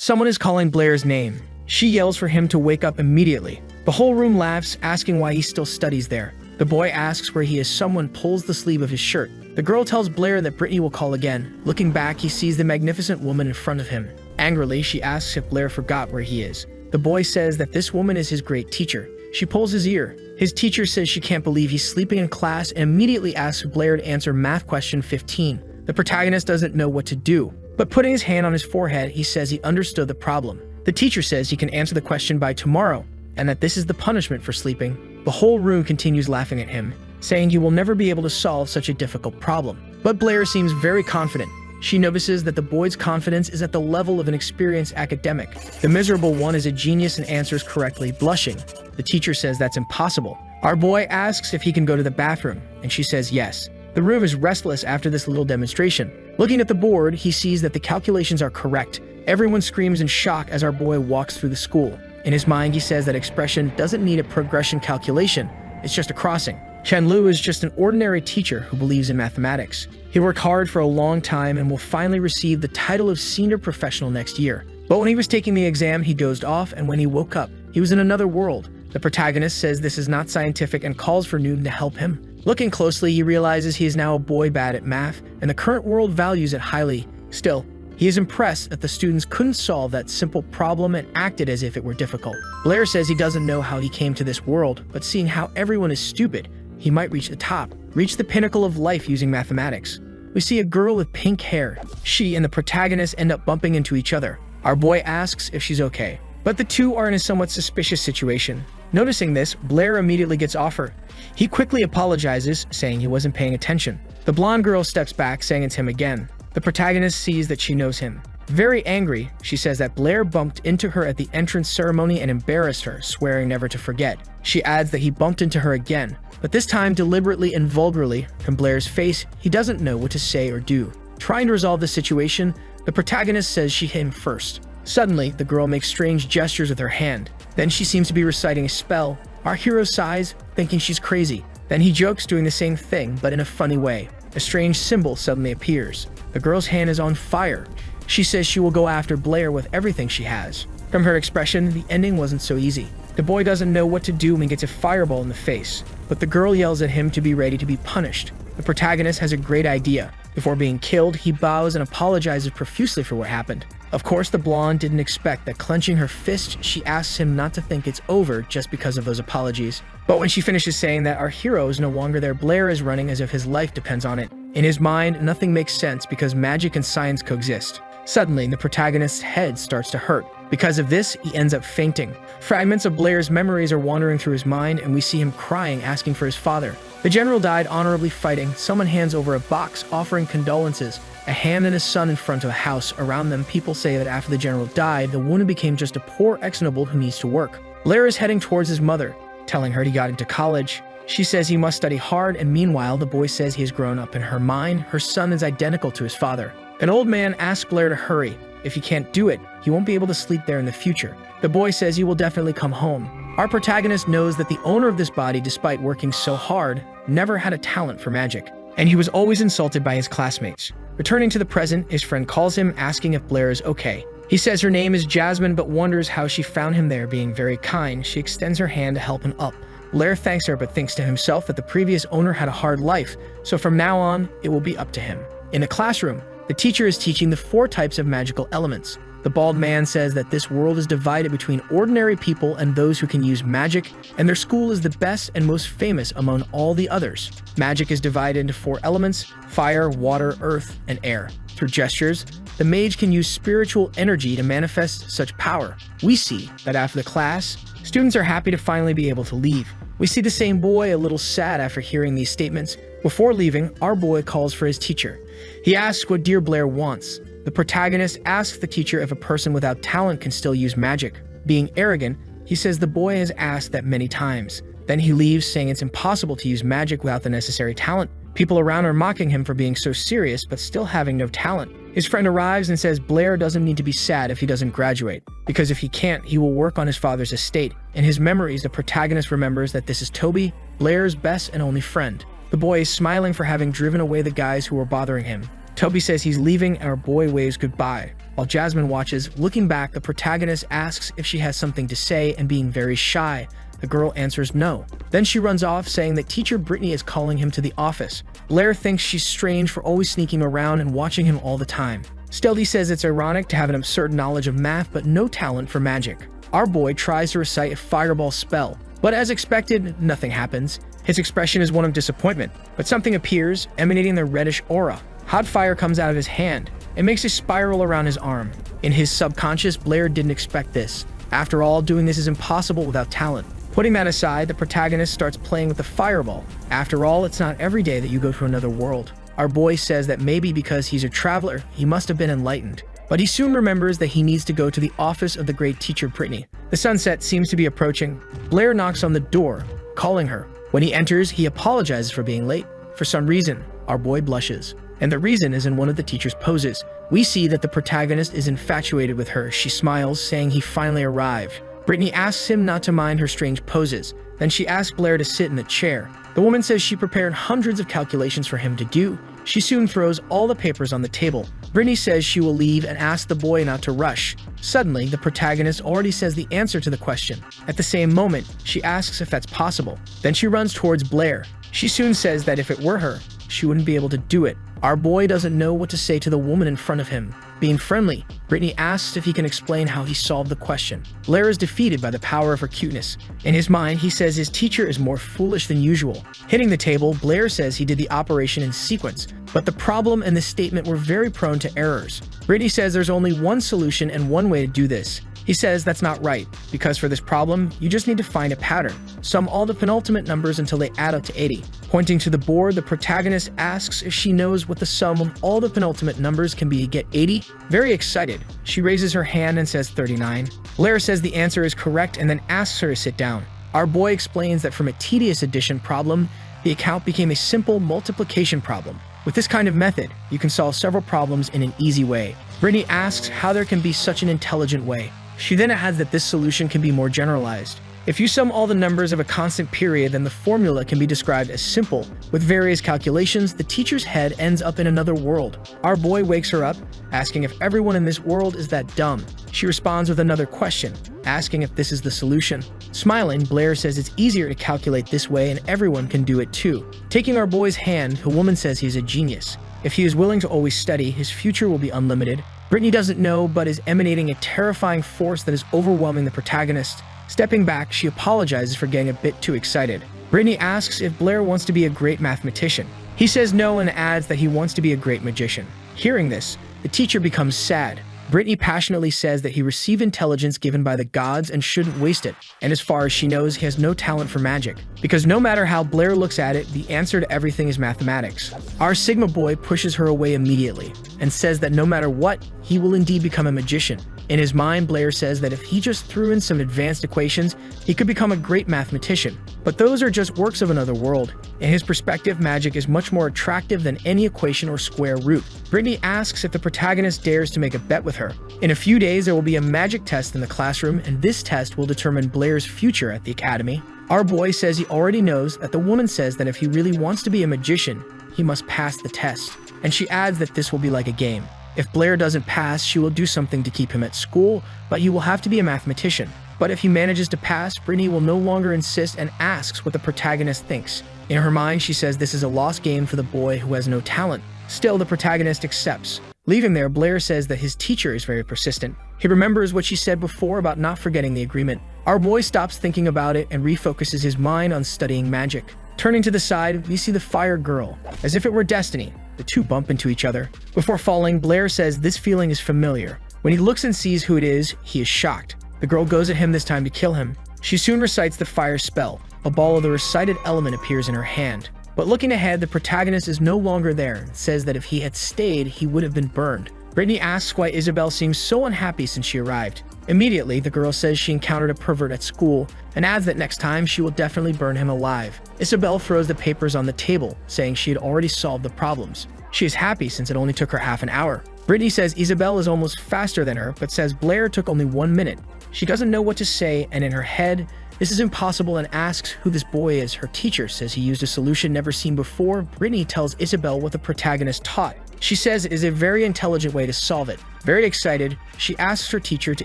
Someone is calling Blair's name. She yells for him to wake up immediately. The whole room laughs, asking why he still studies there. The boy asks where he is. Someone pulls the sleeve of his shirt. The girl tells Blair that Brittany will call again. Looking back, he sees the magnificent woman in front of him. Angrily, she asks if Blair forgot where he is. The boy says that this woman is his great teacher. She pulls his ear. His teacher says she can't believe he's sleeping in class and immediately asks Blair to answer math question 15. The protagonist doesn't know what to do, but putting his hand on his forehead, he says he understood the problem. The teacher says he can answer the question by tomorrow, and that this is the punishment for sleeping. The whole room continues laughing at him, saying he will never be able to solve such a difficult problem. But Blair seems very confident. She notices that the boy's confidence is at the level of an experienced academic. The miserable one is a genius and answers correctly, blushing. The teacher says that's impossible. Our boy asks if he can go to the bathroom, and she says yes. The room is restless after this little demonstration. Looking at the board, he sees that the calculations are correct. Everyone screams in shock as our boy walks through the school. In his mind, he says that expression doesn't need a progression calculation, it's just a crossing. Chen Lu is just an ordinary teacher who believes in mathematics. He worked hard for a long time and will finally receive the title of senior professional next year. But when he was taking the exam, he dozed off, and when he woke up, he was in another world. The protagonist says this is not scientific and calls for Newton to help him. Looking closely, he realizes he is now a boy bad at math, and the current world values it highly. Still, he is impressed that the students couldn't solve that simple problem and acted as if it were difficult. Blair says he doesn't know how he came to this world, but seeing how everyone is stupid, he might reach the top, reach the pinnacle of life using mathematics. We see a girl with pink hair. She and the protagonist end up bumping into each other. Our boy asks if she's okay, but the two are in a somewhat suspicious situation. Noticing this, Blair immediately gets off her. He quickly apologizes, saying he wasn't paying attention. The blonde girl steps back, saying it's him again. The protagonist sees that she knows him. Very angry, she says that Blair bumped into her at the entrance ceremony and embarrassed her, swearing never to forget. She adds that he bumped into her again, but this time deliberately and vulgarly. From Blair's face, he doesn't know what to say or do. Trying to resolve the situation, the protagonist says she hit him first. Suddenly, the girl makes strange gestures with her hand. Then she seems to be reciting a spell. Our hero sighs, thinking she's crazy. Then he jokes, doing the same thing, but in a funny way. A strange symbol suddenly appears. The girl's hand is on fire. She says she will go after Blair with everything she has. From her expression, the ending wasn't so easy. The boy doesn't know what to do and gets a fireball in the face, but the girl yells at him to be ready to be punished. The protagonist has a great idea. Before being killed, he bows and apologizes profusely for what happened. Of course, the blonde didn't expect that. Clenching her fist, she asks him not to think it's over just because of those apologies. But when she finishes saying that our hero is no longer there, Blair is running as if his life depends on it. In his mind, nothing makes sense because magic and science coexist. Suddenly, the protagonist's head starts to hurt. Because of this, he ends up fainting. Fragments of Blair's memories are wandering through his mind, and we see him crying, asking for his father. The general died honorably fighting. Someone hands over a box, offering condolences. A hand and a son in front of a house. Around them, people say that after the general died, the wounded became just a poor ex-noble who needs to work. Blair is heading towards his mother, telling her he got into college. She says he must study hard, and meanwhile, the boy says he has grown up. In her mind, her son is identical to his father. An old man asks Blair to hurry. If he can't do it, he won't be able to sleep there in the future. The boy says he will definitely come home. Our protagonist knows that the owner of this body, despite working so hard, never had a talent for magic, and he was always insulted by his classmates. Returning to the present, his friend calls him, asking if Blair is okay. He says her name is Jasmine, but wonders how she found him there. Being very kind, she extends her hand to help him up. Blair thanks her, but thinks to himself that the previous owner had a hard life, so from now on, it will be up to him. In the classroom, the teacher is teaching the 4 types of magical elements. The bald man says that this world is divided between ordinary people and those who can use magic, and their school is the best and most famous among all the others. Magic is divided into 4 elements: fire, water, earth, and air. Through gestures, the mage can use spiritual energy to manifest such power. We see that after the class, students are happy to finally be able to leave. We see the same boy a little sad after hearing these statements. Before leaving, our boy calls for his teacher. He asks what dear Blair wants. The protagonist asks the teacher if a person without talent can still use magic. Being arrogant, he says the boy has asked that many times. Then he leaves, saying it's impossible to use magic without the necessary talent. People around are mocking him for being so serious but still having no talent. His friend arrives and says Blair doesn't need to be sad if he doesn't graduate, because if he can't, he will work on his father's estate. In his memories, the protagonist remembers that this is Toby, Blair's best and only friend. The boy is smiling for having driven away the guys who were bothering him. Toby says he's leaving, and our boy waves goodbye. While Jasmine watches, looking back, the protagonist asks if she has something to say, and being very shy, the girl answers no. Then she runs off, saying that teacher Brittany is calling him to the office. Blair thinks she's strange for always sneaking around and watching him all the time. Stealthy says it's ironic to have an absurd knowledge of math but no talent for magic. Our boy tries to recite a fireball spell, but as expected, nothing happens. His expression is one of disappointment, but something appears, emanating the reddish aura. Hot fire comes out of his hand. It makes a spiral around his arm. In his subconscious, Blair didn't expect this. After all, doing this is impossible without talent. Putting that aside, the protagonist starts playing with the fireball. After all, it's not every day that you go to another world. Our boy says that maybe because he's a traveler, he must have been enlightened. But he soon remembers that he needs to go to the office of the great teacher Brittany. The sunset seems to be approaching. Blair knocks on the door, calling her. When he enters, he apologizes for being late. For some reason, our boy blushes. And the reason is in one of the teacher's poses. We see that the protagonist is infatuated with her. She smiles, saying he finally arrived. Brittany asks him not to mind her strange poses. Then she asks Blair to sit in the chair. The woman says she prepared hundreds of calculations for him to do. She soon throws all the papers on the table. Brittany says she will leave and asks the boy not to rush. Suddenly, the protagonist already says the answer to the question. At the same moment, she asks if that's possible. Then she runs towards Blair. She soon says that if it were her, she wouldn't be able to do it. Our boy doesn't know what to say to the woman in front of him. Being friendly, Brittany asks if he can explain how he solved the question. Blair is defeated by the power of her cuteness. In his mind, he says his teacher is more foolish than usual. Hitting the table, Blair says he did the operation in sequence, but the problem and the statement were very prone to errors. Brittany says there's only one solution and one way to do this. He says that's not right, because for this problem, you just need to find a pattern. Sum all the penultimate numbers until they add up to 80. Pointing to the board, the protagonist asks if she knows what the sum of all the penultimate numbers can be to get 80. Very excited, she raises her hand and says 39. Blair says the answer is correct and then asks her to sit down. Our boy explains that from a tedious addition problem, the account became a simple multiplication problem. With this kind of method, you can solve several problems in an easy way. Brittany asks how there can be such an intelligent way. She then adds that this solution can be more generalized. If you sum all the numbers of a constant period, then the formula can be described as simple. With various calculations, the teacher's head ends up in another world. Our boy wakes her up, asking if everyone in this world is that dumb. She responds with another question, asking if this is the solution. Smiling, Blair says it's easier to calculate this way and everyone can do it too. Taking our boy's hand, the woman says he's a genius. If he is willing to always study, his future will be unlimited. Brittany doesn't know, but is emanating a terrifying force that is overwhelming the protagonist. Stepping back, she apologizes for getting a bit too excited. Brittany asks if Blair wants to be a great mathematician. He says no and adds that he wants to be a great magician. Hearing this, the teacher becomes sad. Brittany passionately says that he received intelligence given by the gods and shouldn't waste it. And as far as she knows, he has no talent for magic. Because no matter how Blair looks at it, the answer to everything is mathematics. Our Sigma boy pushes her away immediately and says that no matter what, he will indeed become a magician. In his mind, Blair says that if he just threw in some advanced equations, he could become a great mathematician. But those are just works of another world. In his perspective, magic is much more attractive than any equation or square root. Brittany asks if the protagonist dares to make a bet with her. In a few days, there will be a magic test in the classroom, and this test will determine Blair's future at the academy. Our boy says he already knows that the woman says that if he really wants to be a magician, he must pass the test. And she adds that this will be like a game. If Blair doesn't pass, she will do something to keep him at school, but he will have to be a mathematician. But if he manages to pass, Brittany will no longer insist and asks what the protagonist thinks. In her mind, she says this is a lost game for the boy who has no talent. Still, the protagonist accepts. Leaving there, Blair says that his teacher is very persistent. He remembers what she said before about not forgetting the agreement. Our boy stops thinking about it and refocuses his mind on studying magic. Turning to the side, we see the fire girl. As if it were destiny, the two bump into each other. Before falling, Blair says this feeling is familiar. When he looks and sees who it is, he is shocked. The girl goes at him this time to kill him. She soon recites the fire spell. A ball of the recited element appears in her hand. But looking ahead, the protagonist is no longer there and says that if he had stayed, he would have been burned. Brittany asks why Isabel seems so unhappy since she arrived. Immediately, the girl says she encountered a pervert at school and adds that next time she will definitely burn him alive. Isabel throws the papers on the table, saying she had already solved the problems. She is happy since it only took her half an hour. Brittany says Isabel is almost faster than her, but says Blair took only 1 minute. She doesn't know what to say, and in her head, this is impossible, and asks who this boy is. Her teacher says he used a solution never seen before. Brittany tells Isabel what the protagonist taught. She says it is a very intelligent way to solve it. Very excited, she asks her teacher to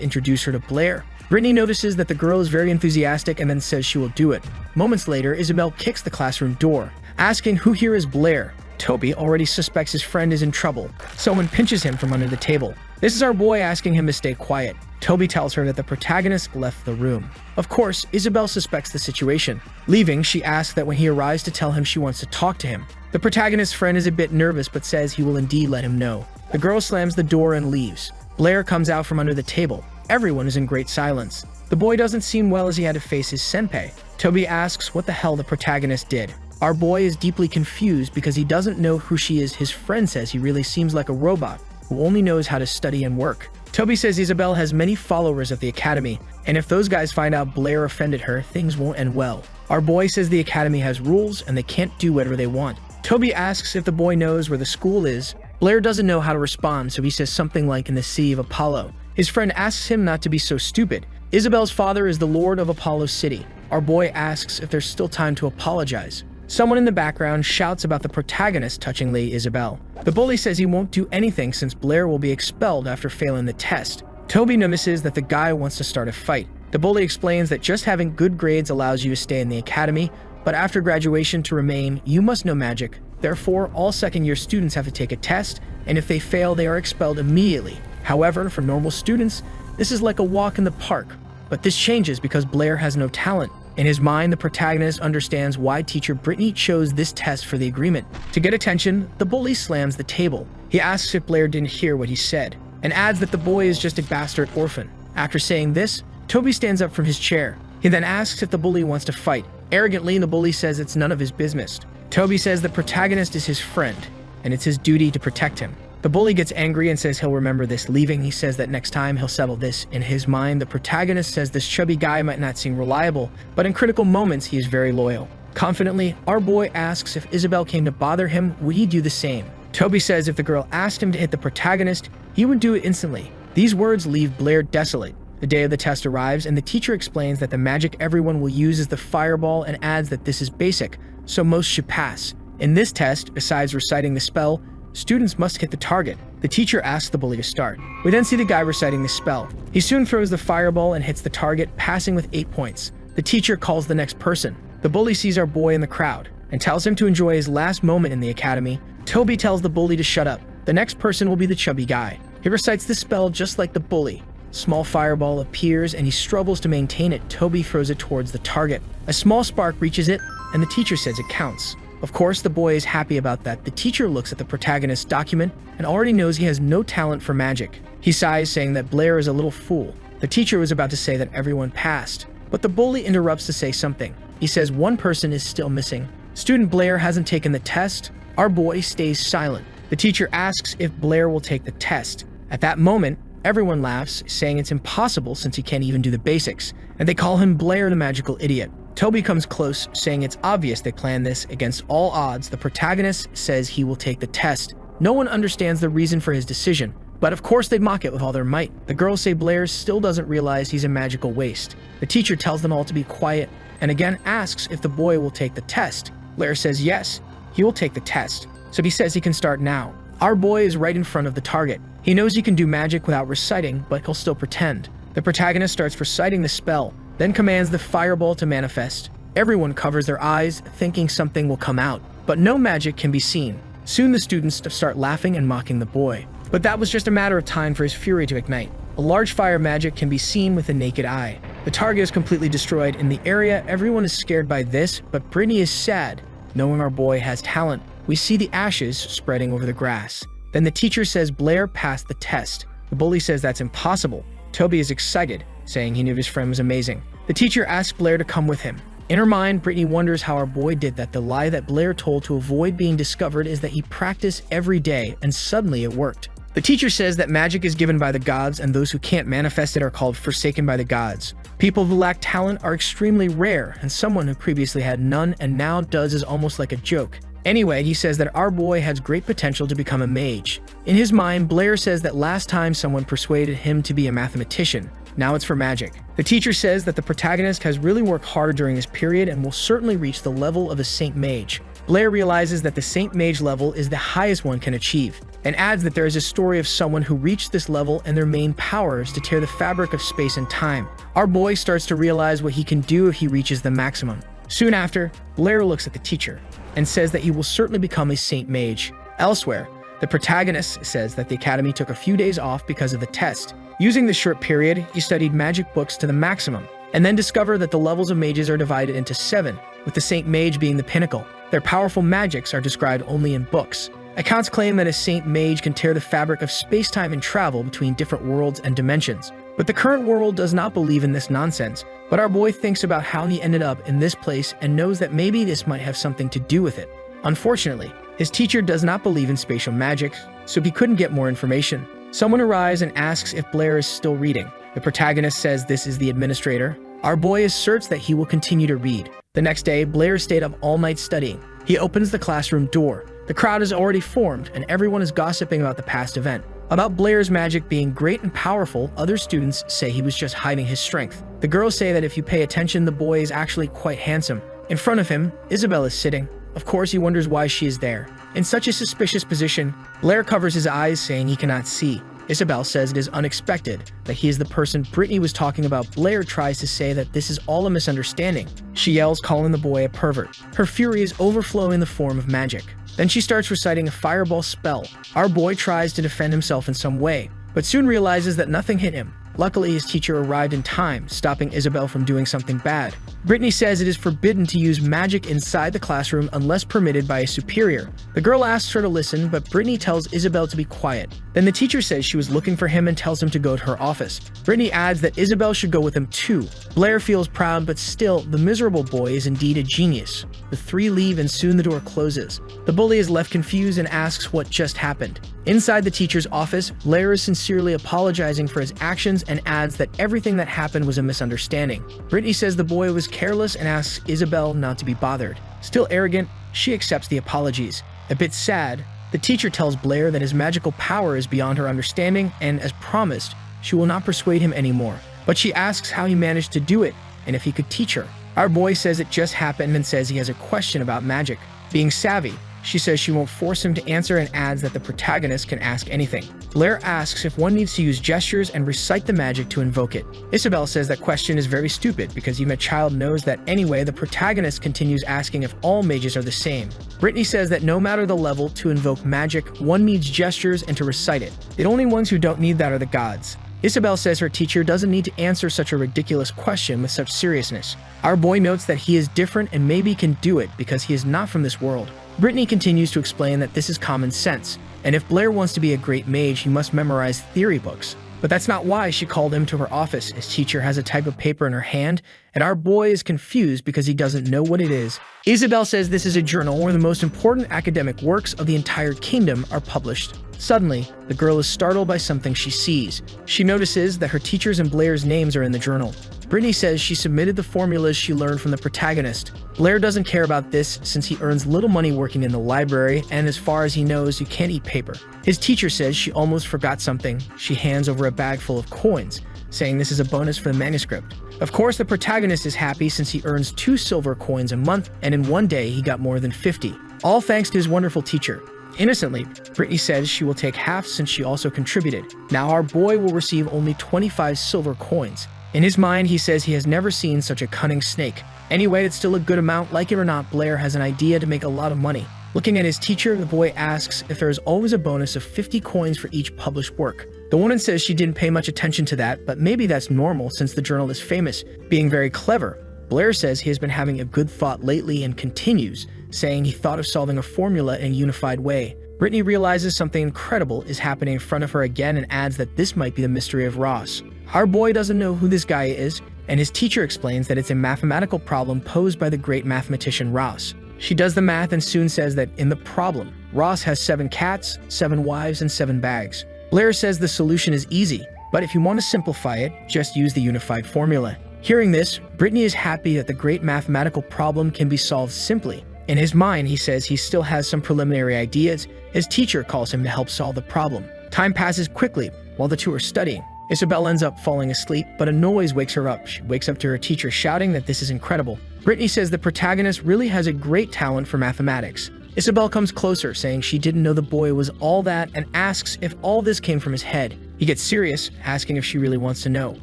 introduce her to Blair. Brittany notices that the girl is very enthusiastic and then says she will do it. Moments later, Isabel kicks the classroom door, asking who here is Blair. Toby already suspects his friend is in trouble. Someone pinches him from under the table. This is our boy asking him to stay quiet. Toby tells her that the protagonist left the room. Of course, Isabel suspects the situation. Leaving, she asks that when he arrives to tell him she wants to talk to him. The protagonist's friend is a bit nervous but says he will indeed let him know. The girl slams the door and leaves. Blair comes out from under the table. Everyone is in great silence. The boy doesn't seem well as he had to face his senpai. Toby asks what the hell the protagonist did. Our boy is deeply confused because he doesn't know who she is. His friend says he really seems like a robot who only knows how to study and work. Toby says Isabel has many followers at the academy, and if those guys find out Blair offended her, things won't end well. Our boy says the academy has rules and they can't do whatever they want. Toby asks if the boy knows where the school is. Blair doesn't know how to respond, so he says something like in the City of Apollo. His friend asks him not to be so stupid. Isabel's father is the Lord of Apollo City. Our boy asks if there's still time to apologize. Someone in the background shouts about the protagonist touching Lady Isabel. The bully says he won't do anything since Blair will be expelled after failing the test. Toby notices that the guy wants to start a fight. The bully explains that just having good grades allows you to stay in the academy, but after graduation to remain, you must know magic. Therefore, all second-year students have to take a test, and if they fail, they are expelled immediately. However, for normal students, this is like a walk in the park. But this changes because Blair has no talent. In his mind, the protagonist understands why teacher Brittany chose this test for the agreement. To get attention, the bully slams the table. He asks if Blair didn't hear what he said, and adds that the boy is just a bastard orphan. After saying this, Toby stands up from his chair. He then asks if the bully wants to fight. Arrogantly, the bully says it's none of his business. Toby says the protagonist is his friend, and it's his duty to protect him. The bully gets angry and says he'll remember this. Leaving, he says that next time he'll settle this. In his mind, the protagonist says this chubby guy might not seem reliable, but in critical moments he is very loyal. Confidently, our boy asks if Isabel came to bother him, would he do the same? Toby says if the girl asked him to hit the protagonist, he would do it instantly. These words leave Blair desolate. The day of the test arrives, and the teacher explains that the magic everyone will use is the fireball and adds that this is basic, so most should pass. In this test, besides reciting the spell, students must hit the target. The teacher asks the bully to start. We then see the guy reciting the spell. He soon throws the fireball and hits the target, passing with 8 points. The teacher calls the next person. The bully sees our boy in the crowd and tells him to enjoy his last moment in the academy. Toby tells the bully to shut up. The next person will be the chubby guy. He recites the spell just like the bully. Small fireball appears and he struggles to maintain it. Toby throws it towards the target. A small spark reaches it, and the teacher says it counts. Of course, the boy is happy about that. The teacher looks at the protagonist's document and already knows he has no talent for magic. He sighs, saying that Blair is a little fool. The teacher was about to say that everyone passed, but the bully interrupts to say something. He says one person is still missing. Student Blair hasn't taken the test. Our boy stays silent. The teacher asks if Blair will take the test. At that moment, everyone laughs, saying it's impossible since he can't even do the basics, and they call him Blair the magical idiot. Toby comes close, saying it's obvious they planned this. Against all odds, the protagonist says he will take the test. No one understands the reason for his decision, but of course they mock it with all their might. The girls say Blair still doesn't realize he's a magical waste. The teacher tells them all to be quiet, and again asks if the boy will take the test. Blair says yes, he will take the test, so he says he can start now. Our boy is right in front of the target. He knows he can do magic without reciting, but he'll still pretend. The protagonist starts reciting the spell, then commands the fireball to manifest. Everyone covers their eyes, thinking something will come out, but no magic can be seen. Soon the students start laughing and mocking the boy. But that was just a matter of time for his fury to ignite. A large fire magic can be seen with the naked eye. The target is completely destroyed. In the area, everyone is scared by this, but Brittany is sad. Knowing our boy has talent, we see the ashes spreading over the grass. Then the teacher says Blair passed the test. The bully says that's impossible. Toby is excited, saying he knew his friend was amazing. The teacher asks Blair to come with him. In her mind, Brittany wonders how our boy did that. The lie that Blair told to avoid being discovered is that he practiced every day, and suddenly it worked. The teacher says that magic is given by the gods, and those who can't manifest it are called forsaken by the gods. People who lack talent are extremely rare, and someone who previously had none and now does is almost like a joke. Anyway, he says that our boy has great potential to become a mage. In his mind, Blair says that last time someone persuaded him to be a mathematician. Now it's for magic. The teacher says that the protagonist has really worked hard during this period and will certainly reach the level of a Saint Mage. Blair realizes that the Saint Mage level is the highest one can achieve. and adds that there is a story of someone who reached this level and their main power is to tear the fabric of space and time. Our boy starts to realize what he can do if he reaches the maximum. Soon after, Blair looks at the teacher and says that he will certainly become a saint mage. Elsewhere, the protagonist says that the academy took a few days off because of the test. Using this short period, he studied magic books to the maximum, and then discovered that the levels of mages are divided into 7, with the saint mage being the pinnacle. Their powerful magics are described only in books. Accounts claim that a saint mage can tear the fabric of space-time and travel between different worlds and dimensions. But the current world does not believe in this nonsense, but our boy thinks about how he ended up in this place and knows that maybe this might have something to do with it. Unfortunately, his teacher does not believe in spatial magic, so he couldn't get more information. Someone arrives and asks if Blair is still reading. The protagonist says this is the administrator. Our boy asserts that he will continue to read. The next day, Blair stayed up all night studying. He opens the classroom door. The crowd is already formed, and everyone is gossiping about the past event. About Blair's magic being great and powerful, other students say he was just hiding his strength. The girls say that if you pay attention, the boy is actually quite handsome. In front of him, Isabel is sitting. Of course, he wonders why she is there. In such a suspicious position, Blair covers his eyes, saying he cannot see. Isabel says it is unexpected that he is the person Brittany was talking about. Blair tries to say that this is all a misunderstanding. She yells, calling the boy a pervert. Her fury is overflowing in the form of magic. Then she starts reciting a fireball spell. Our boy tries to defend himself in some way, but soon realizes that nothing hit him. Luckily, his teacher arrived in time, stopping Isabel from doing something bad. Brittany says it is forbidden to use magic inside the classroom unless permitted by a superior. The girl asks her to listen, but Brittany tells Isabel to be quiet. Then the teacher says she was looking for him and tells him to go to her office. Brittany adds that Isabel should go with him too. Blair feels proud, but still, the miserable boy is indeed a genius. The three leave and soon the door closes. The bully is left confused and asks what just happened. Inside the teacher's office, Blair is sincerely apologizing for his actions and adds that everything that happened was a misunderstanding. Brittany says the boy was careless and asks Isabel not to be bothered. Still arrogant, she accepts the apologies. A bit sad, the teacher tells Blair that his magical power is beyond her understanding and, as promised, she will not persuade him anymore. But she asks how he managed to do it and if he could teach her. Our boy says it just happened and says he has a question about magic. Being savvy, she says she won't force him to answer and adds that the protagonist can ask anything. Blair asks if one needs to use gestures and recite the magic to invoke it. Isabel says that question is very stupid because even a child knows that anyway. The protagonist continues asking if all mages are the same. Brittany says that no matter the level, to invoke magic, one needs gestures and to recite it. The only ones who don't need that are the gods. Isabel says her teacher doesn't need to answer such a ridiculous question with such seriousness. Our boy notes that he is different and maybe can do it because he is not from this world. Brittany continues to explain that this is common sense, and if Blair wants to be a great mage, he must memorize theory books. But that's not why she called him to her office. His teacher has a type of paper in her hand, and our boy is confused because he doesn't know what it is. Isabel says this is a journal where the most important academic works of the entire kingdom are published. Suddenly, the girl is startled by something she sees. She notices that her teacher's and Blair's names are in the journal. Brittany says she submitted the formulas she learned from the protagonist. Blair doesn't care about this since he earns little money working in the library, and as far as he knows, you can't eat paper. His teacher says she almost forgot something. She hands over a bag full of coins, saying this is a bonus for the manuscript. Of course, the protagonist is happy since he earns 2 silver coins a month, and in one day he got more than 50. All thanks to his wonderful teacher. Innocently, Brittany says she will take half since she also contributed. Now our boy will receive only 25 silver coins. In his mind, he says he has never seen such a cunning snake. Anyway, it's still a good amount. Like it or not, Blair has an idea to make a lot of money. Looking at his teacher, the boy asks if there is always a bonus of 50 coins for each published work. The woman says she didn't pay much attention to that, but maybe that's normal since the journal is famous, being very clever. Blair says he has been having a good thought lately and continues, saying he thought of solving a formula in a unified way. Brittany realizes something incredible is happening in front of her again and adds that this might be the mystery of Ross. Our boy doesn't know who this guy is, and his teacher explains that it's a mathematical problem posed by the great mathematician Ross. She does the math and soon says that in the problem, Ross has 7 cats, 7 wives, and 7 bags. Blair says the solution is easy, but if you want to simplify it, just use the unified formula. Hearing this, Brittany is happy that the great mathematical problem can be solved simply. In his mind, he says he still has some preliminary ideas. His teacher calls him to help solve the problem. Time passes quickly while the two are studying. Isabel ends up falling asleep, but a noise wakes her up. She wakes up to her teacher shouting that this is incredible. Brittany says the protagonist really has a great talent for mathematics. Isabel comes closer, saying she didn't know the boy was all that and asks if all this came from his head. He gets serious, asking if she really wants to know.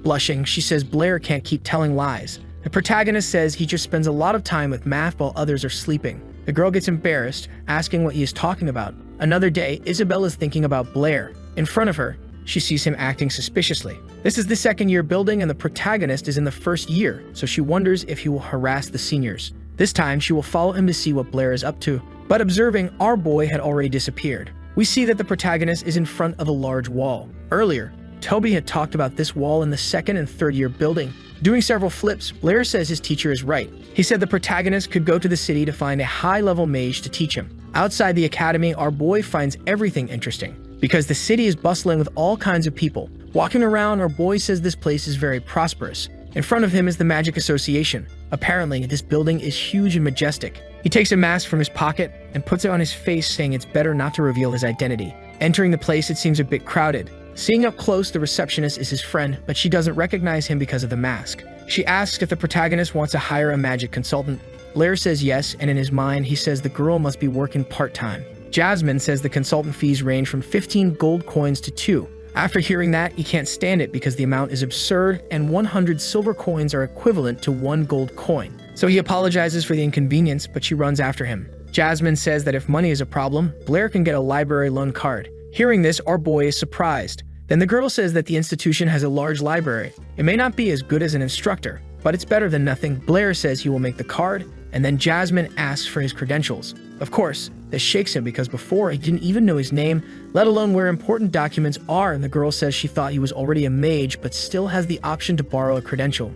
Blushing, she says Blair can't keep telling lies. The protagonist says he just spends a lot of time with math while others are sleeping. The girl gets embarrassed, asking what he is talking about. Another day, Isabel is thinking about Blair. In front of her, she sees him acting suspiciously. This is the second-year building and the protagonist is in the first year, so she wonders if he will harass the seniors. This time, she will follow him to see what Blair is up to. But observing, our boy had already disappeared. We see that the protagonist is in front of a large wall. Earlier, Toby had talked about this wall in the second and third year building. Doing several flips, Blair says his teacher is right. He said the protagonist could go to the city to find a high-level mage to teach him. Outside the academy, our boy finds everything interesting, because the city is bustling with all kinds of people. Walking around, our boy says this place is very prosperous. In front of him is the Magic Association. Apparently, this building is huge and majestic. He takes a mask from his pocket and puts it on his face, saying it's better not to reveal his identity. Entering the place, it seems a bit crowded. Seeing up close, the receptionist is his friend, but she doesn't recognize him because of the mask. She asks if the protagonist wants to hire a magic consultant. Blair says yes, and in his mind, he says the girl must be working part-time. Jasmine says the consultant fees range from 15 gold coins to 2. After hearing that, he can't stand it because the amount is absurd and 100 silver coins are equivalent to 1 gold coin. So he apologizes for the inconvenience, but she runs after him. Jasmine says that if money is a problem, Blair can get a library loan card. Hearing this, our boy is surprised. Then the girl says that the institution has a large library. It may not be as good as an instructor, but it's better than nothing. Blair says he will make the card, and then Jasmine asks for his credentials. Of course, this shakes him because before he didn't even know his name, let alone where important documents are, and the girl says she thought he was already a mage but still has the option to borrow a credential.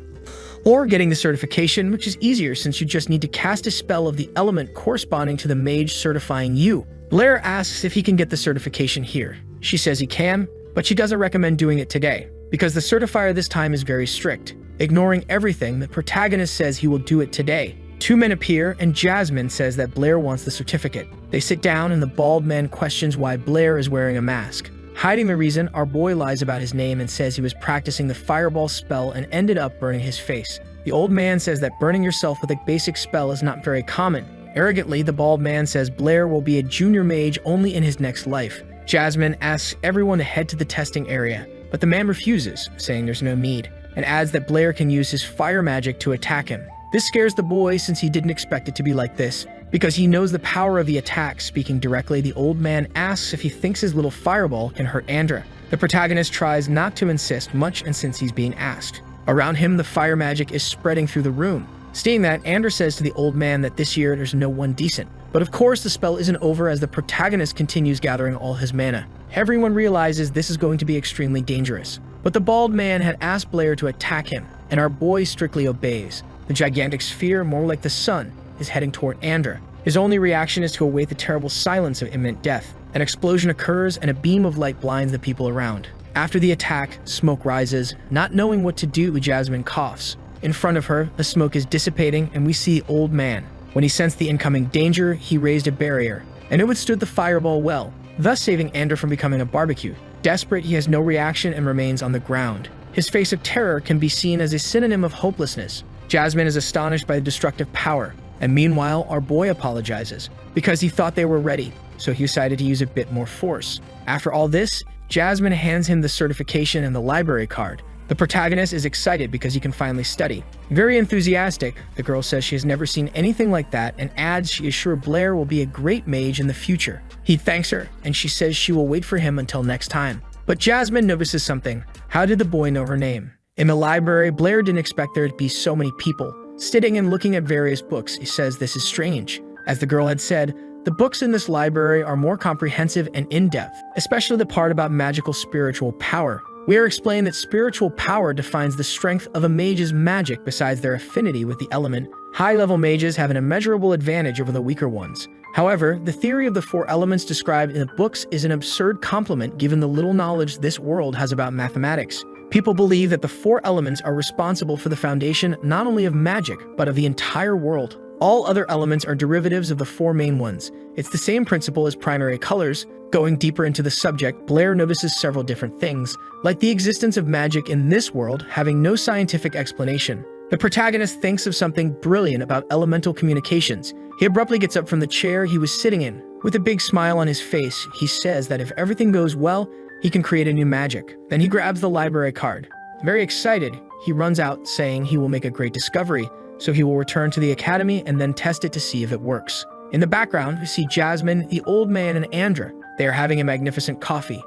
Or getting the certification, which is easier since you just need to cast a spell of the element corresponding to the mage certifying you. Blair asks if he can get the certification here. She says he can, but she doesn't recommend doing it today, because the certifier this time is very strict. Ignoring everything, the protagonist says he will do it today. 2 men appear, and Jasmine says that Blair wants the certificate. They sit down, and the bald man questions why Blair is wearing a mask. Hiding the reason, our boy lies about his name and says he was practicing the fireball spell and ended up burning his face. The old man says that burning yourself with a basic spell is not very common. Arrogantly, the bald man says Blair will be a junior mage only in his next life. Jasmine asks everyone to head to the testing area, but the man refuses, saying there's no need, and adds that Blair can use his fire magic to attack him. This scares the boy since he didn't expect it to be like this. Because he knows the power of the attack, speaking directly, the old man asks if he thinks his little fireball can hurt Andra. The protagonist tries not to insist much, and since he's being asked. Around him, the fire magic is spreading through the room. Seeing that, Andra says to the old man that this year there's no one decent. But of course, the spell isn't over as the protagonist continues gathering all his mana. Everyone realizes this is going to be extremely dangerous. But the bald man had asked Blair to attack him, and our boy strictly obeys. The gigantic sphere, more like the sun, is heading toward Andra. His only reaction is to await the terrible silence of imminent death. An explosion occurs and a beam of light blinds the people around. After the attack, smoke rises. Not knowing what to do, Jasmine coughs. In front of her, the smoke is dissipating and we see Old Man. When he sensed the incoming danger, he raised a barrier, and it withstood the fireball well, thus saving Andra from becoming a barbecue. Desperate, he has no reaction and remains on the ground. His face of terror can be seen as a synonym of hopelessness. Jasmine is astonished by the destructive power, and meanwhile, our boy apologizes, because he thought they were ready, so he decided to use a bit more force. After all this, Jasmine hands him the certification and the library card. The protagonist is excited because he can finally study. Very enthusiastic, the girl says she has never seen anything like that and adds she is sure Blair will be a great mage in the future. He thanks her, and she says she will wait for him until next time. But Jasmine notices something. How did the boy know her name? In the library, Blair didn't expect there to be so many people. Sitting and looking at various books, he says this is strange. As the girl had said, the books in this library are more comprehensive and in-depth, especially the part about magical spiritual power. We are explained that spiritual power defines the strength of a mage's magic besides their affinity with the element. High-level mages have an immeasurable advantage over the weaker ones. However, the theory of the 4 elements described in the books is an absurd compliment given the little knowledge this world has about mathematics. People believe that the 4 elements are responsible for the foundation not only of magic, but of the entire world. All other elements are derivatives of the 4 main ones. It's the same principle as primary colors. Going deeper into the subject, Blair notices several different things, like the existence of magic in this world having no scientific explanation. The protagonist thinks of something brilliant about elemental communications. He abruptly gets up from the chair he was sitting in. With a big smile on his face, he says that if everything goes well, he can create a new magic. Then he grabs the library card. Very excited, he runs out saying he will make a great discovery, so he will return to the academy and then test it to see if it works. In the background, we see Jasmine, the old man, and Andra. They are having a magnificent coffee.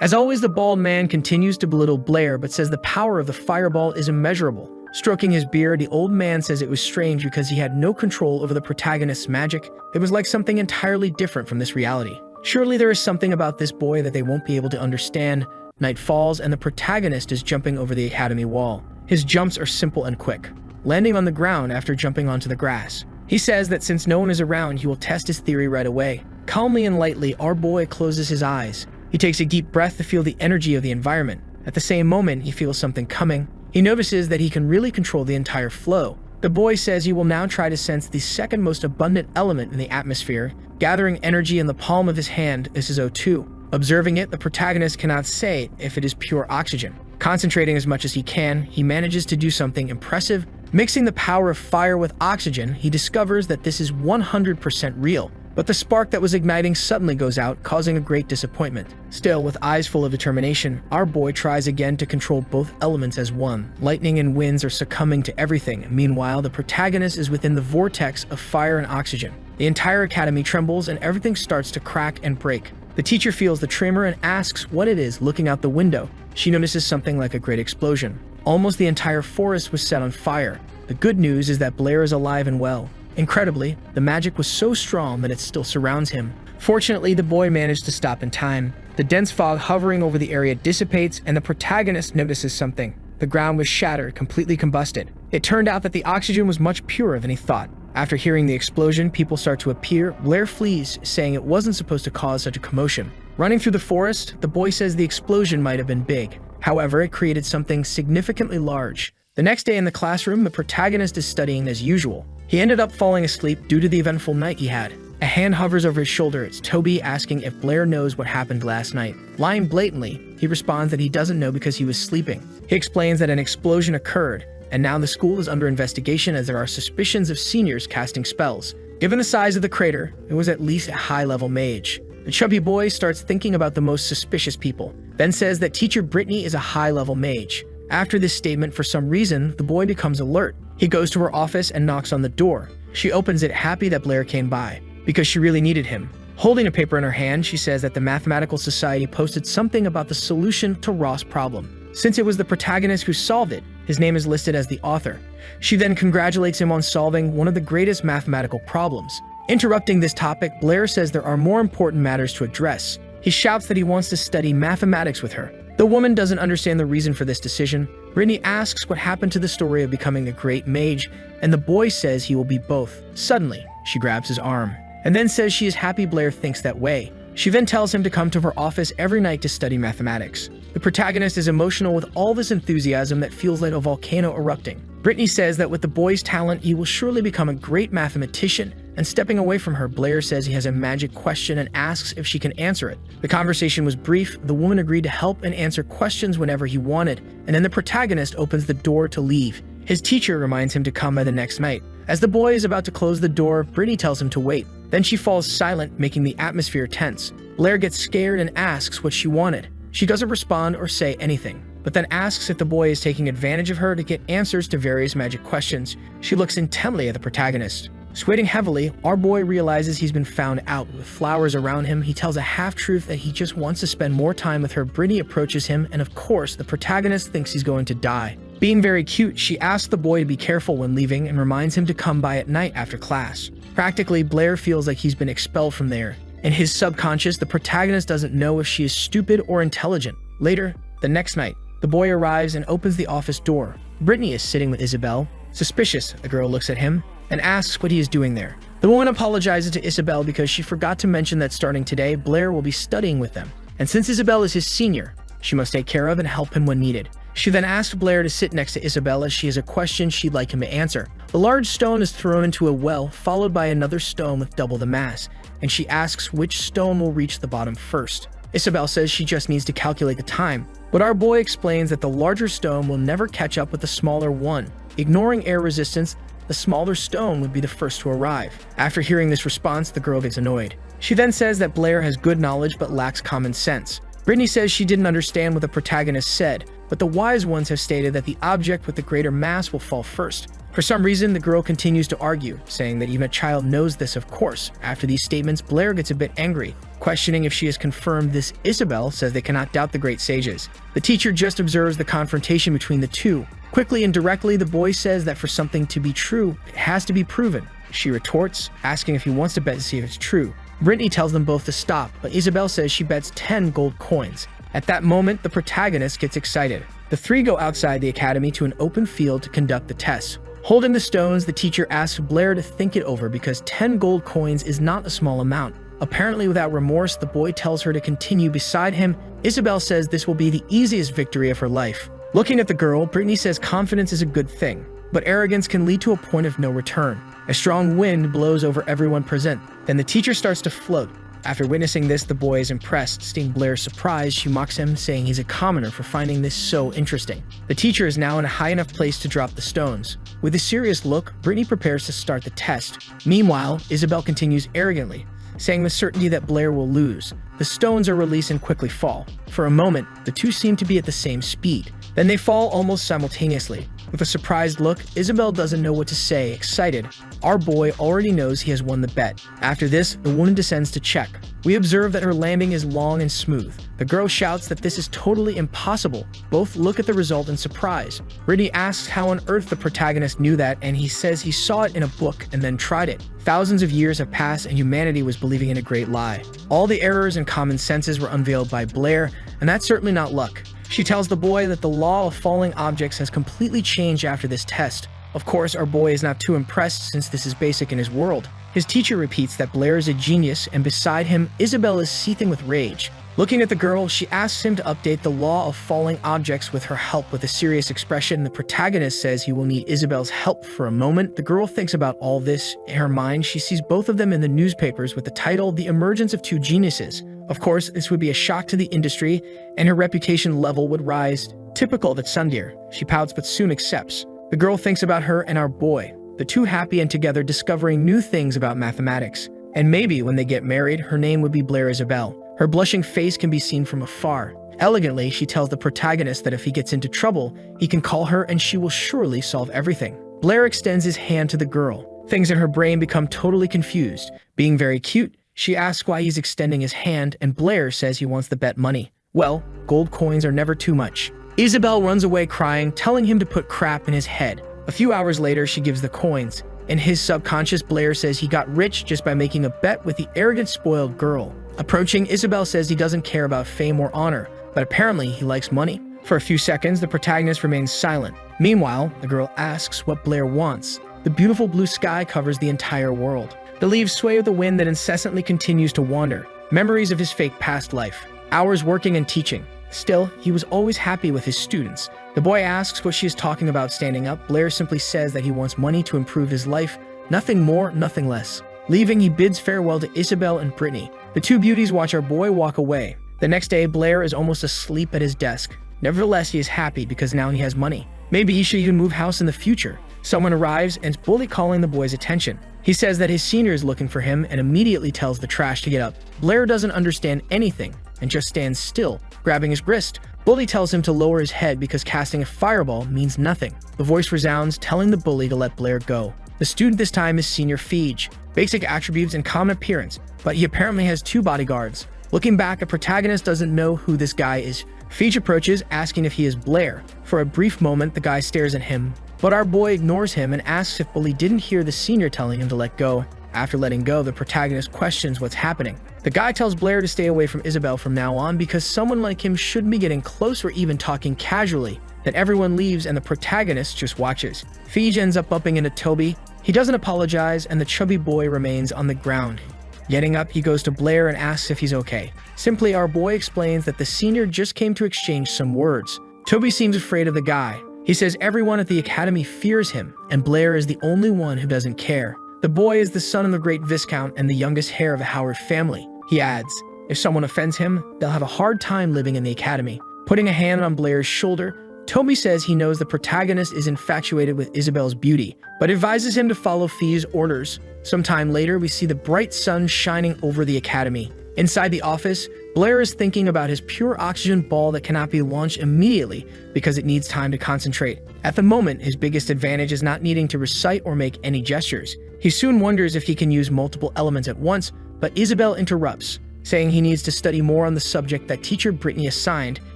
As always, the bald man continues to belittle Blair, but says the power of the fireball is immeasurable. Stroking his beard, the old man says it was strange because he had no control over the protagonist's magic. It was like something entirely different from this reality. Surely there is something about this boy that they won't be able to understand. Night falls, and the protagonist is jumping over the academy wall. His jumps are simple and quick, landing on the ground after jumping onto the grass. He says that since no one is around, he will test his theory right away. Calmly and lightly, our boy closes his eyes. He takes a deep breath to feel the energy of the environment. At the same moment, he feels something coming. He notices that he can really control the entire flow. The boy says he will now try to sense the second most abundant element in the atmosphere. Gathering energy in the palm of his hand, this is O2. Observing it, the protagonist cannot say if it is pure oxygen. Concentrating as much as he can, he manages to do something impressive. Mixing the power of fire with oxygen, he discovers that this is 100% real. But the spark that was igniting suddenly goes out, causing a great disappointment. Still, with eyes full of determination, our boy tries again to control both elements as one. Lightning and winds are succumbing to everything. Meanwhile, the protagonist is within the vortex of fire and oxygen. The entire academy trembles and everything starts to crack and break. The teacher feels the tremor and asks what it is looking out the window. She notices something like a great explosion. Almost the entire forest was set on fire. The good news is that Blair is alive and well. Incredibly, the magic was so strong that it still surrounds him. Fortunately, the boy managed to stop in time. The dense fog hovering over the area dissipates, and the protagonist notices something. The ground was shattered, completely combusted. It turned out that the oxygen was much purer than he thought. After hearing the explosion, people start to appear. Blair flees, saying it wasn't supposed to cause such a commotion. Running through the forest, the boy says the explosion might have been big. However, it created something significantly large. The next day in the classroom, the protagonist is studying as usual. He ended up falling asleep due to the eventful night he had. A hand hovers over his shoulder. It's Toby asking if Blair knows what happened last night. Lying blatantly, he responds that he doesn't know because he was sleeping. He explains that an explosion occurred, and now the school is under investigation as there are suspicions of seniors casting spells. Given the size of the crater, it was at least a high-level mage. The chubby boy starts thinking about the most suspicious people, then says that teacher Brittany is a high-level mage. After this statement, for some reason, the boy becomes alert. He goes to her office and knocks on the door. She opens it, happy that Blair came by, because she really needed him. Holding a paper in her hand, she says that the Mathematical Society posted something about the solution to Ross' problem. Since it was the protagonist who solved it, his name is listed as the author. She then congratulates him on solving one of the greatest mathematical problems. Interrupting this topic, Blair says there are more important matters to address. He shouts that he wants to study mathematics with her. The woman doesn't understand the reason for this decision. Brittany asks what happened to the story of becoming a great mage, and the boy says he will be both. Suddenly, she grabs his arm, and then says she is happy Blair thinks that way. She then tells him to come to her office every night to study mathematics. The protagonist is emotional with all this enthusiasm that feels like a volcano erupting. Brittany says that with the boy's talent, he will surely become a great mathematician, and stepping away from her, Blair says he has a magic question and asks if she can answer it. The conversation was brief. The woman agreed to help and answer questions whenever he wanted, and then the protagonist opens the door to leave. His teacher reminds him to come by the next night. As the boy is about to close the door, Brittany tells him to wait. Then she falls silent, making the atmosphere tense. Blair gets scared and asks what she wanted. She doesn't respond or say anything, but then asks if the boy is taking advantage of her to get answers to various magic questions. She looks intently at the protagonist. Sweating heavily, our boy realizes he's been found out. With flowers around him, he tells a half-truth that he just wants to spend more time with her. Brittany approaches him, and of course, the protagonist thinks he's going to die. Being very cute, she asks the boy to be careful when leaving and reminds him to come by at night after class. Practically, Blair feels like he's been expelled from there. In his subconscious, the protagonist doesn't know if she is stupid or intelligent. Later, the next night, the boy arrives and opens the office door. Brittany is sitting with Isabel. Suspicious, the girl looks at him and asks what he is doing there. The woman apologizes to Isabel because she forgot to mention that starting today, Blair will be studying with them. And since Isabel is his senior, she must take care of and help him when needed. She then asks Blair to sit next to Isabel as she has a question she'd like him to answer. A large stone is thrown into a well, followed by another stone with double the mass, and she asks which stone will reach the bottom first. Isabel says she just needs to calculate the time. But our boy explains that the larger stone will never catch up with the smaller one. Ignoring air resistance, the smaller stone would be the first to arrive. After hearing this response, the girl gets annoyed. She then says that Blair has good knowledge but lacks common sense. Brittany says she didn't understand what the protagonist said, but the wise ones have stated that the object with the greater mass will fall first. For some reason, the girl continues to argue, saying that even a child knows this, of course. After these statements, Blair gets a bit angry, questioning if she has confirmed this. Isabel says they cannot doubt the great sages. The teacher just observes the confrontation between the two. Quickly and directly, the boy says that for something to be true, it has to be proven. She retorts, asking if he wants to bet to see if it's true. Brittany tells them both to stop, but Isabel says she bets 10 gold coins. At that moment, the protagonist gets excited. The three go outside the academy to an open field to conduct the test. Holding the stones, the teacher asks Blair to think it over because 10 gold coins is not a small amount. Apparently without remorse, the boy tells her to continue beside him. Isabel says this will be the easiest victory of her life. Looking at the girl, Brittany says confidence is a good thing, but arrogance can lead to a point of no return. A strong wind blows over everyone present. Then the teacher starts to float. After witnessing this, the boy is impressed. Seeing Blair's surprise, she mocks him, saying he's a commoner for finding this so interesting. The teacher is now in a high enough place to drop the stones. With a serious look, Brittany prepares to start the test. Meanwhile, Isabel continues arrogantly, saying with certainty that Blair will lose. The stones are released and quickly fall. For a moment, the two seem to be at the same speed. Then they fall almost simultaneously. With a surprised look, Isabel doesn't know what to say. Excited, our boy already knows he has won the bet. After this, the woman descends to check. We observe that her landing is long and smooth. The girl shouts that this is totally impossible. Both look at the result in surprise. Brittany asks how on earth the protagonist knew that, and he says he saw it in a book and then tried it. Thousands of years have passed and humanity was believing in a great lie. All the errors and common senses were unveiled by Blair, and that's certainly not luck. She tells the boy that the law of falling objects has completely changed after this test. Of course, our boy is not too impressed since this is basic in his world. His teacher repeats that Blair is a genius, and beside him, Isabel is seething with rage. Looking at the girl, she asks him to update the law of falling objects with her help. With a serious expression, the protagonist says he will need Isabel's help. For a moment, the girl thinks about all this. In her mind, she sees both of them in the newspapers with the title, The Emergence of Two Geniuses. Of course, this would be a shock to the industry, and her reputation level would rise. Typical of the tsundere. She pouts but soon accepts. The girl thinks about her and our boy, the two happy and together discovering new things about mathematics. And maybe when they get married, her name would be Blair Isabel. Her blushing face can be seen from afar. Elegantly, she tells the protagonist that if he gets into trouble, he can call her and she will surely solve everything. Blair extends his hand to the girl. Things in her brain become totally confused. Being very cute, she asks why he's extending his hand, and Blair says he wants the bet money. Well, gold coins are never too much. Isabel runs away crying, telling him to put crap in his head. A few hours later, she gives the coins. In his subconscious, Blair says he got rich just by making a bet with the arrogant, spoiled girl. Approaching, Isabel says he doesn't care about fame or honor, but apparently he likes money. For a few seconds, the protagonist remains silent. Meanwhile, the girl asks what Blair wants. The beautiful blue sky covers the entire world. The leaves sway with the wind that incessantly continues to wander. Memories of his fake past life. Hours working and teaching. Still, he was always happy with his students. The boy asks what she is talking about standing up. Blair simply says that he wants money to improve his life. Nothing more, nothing less. Leaving, he bids farewell to Isabel and Brittany. The two beauties watch our boy walk away. The next day, Blair is almost asleep at his desk. Nevertheless, he is happy because now he has money. Maybe he should even move house in the future. Someone arrives and is bully calling the boy's attention. He says that his senior is looking for him and immediately tells the trash to get up. Blair doesn't understand anything and just stands still, grabbing his wrist. Bully tells him to lower his head because casting a fireball means nothing. The voice resounds, telling the bully to let Blair go. The student this time is Senior Feige. Basic attributes and common appearance, but he apparently has two bodyguards. Looking back, the protagonist doesn't know who this guy is. Feige approaches, asking if he is Blair. For a brief moment, the guy stares at him, but our boy ignores him and asks if Bully didn't hear the senior telling him to let go. After letting go, the protagonist questions what's happening. The guy tells Blair to stay away from Isabel from now on because someone like him shouldn't be getting close or even talking casually. Then everyone leaves and the protagonist just watches. Feige ends up bumping into Toby. He doesn't apologize and the chubby boy remains on the ground. Getting up, he goes to Blair and asks if he's okay. Simply, our boy explains that the senior just came to exchange some words. Toby seems afraid of the guy. He says everyone at the academy fears him, and Blair is the only one who doesn't care. The boy is the son of the great Viscount and the youngest heir of the Howard family. He adds, if someone offends him, they'll have a hard time living in the academy. Putting a hand on Blair's shoulder, Toby says he knows the protagonist is infatuated with Isabel's beauty, but advises him to follow Fee's orders. Sometime later, we see the bright sun shining over the academy. Inside the office, Blair is thinking about his pure oxygen ball that cannot be launched immediately because it needs time to concentrate. At the moment, his biggest advantage is not needing to recite or make any gestures. He soon wonders if he can use multiple elements at once, but Isabel interrupts, saying he needs to study more on the subject that teacher Brittany assigned,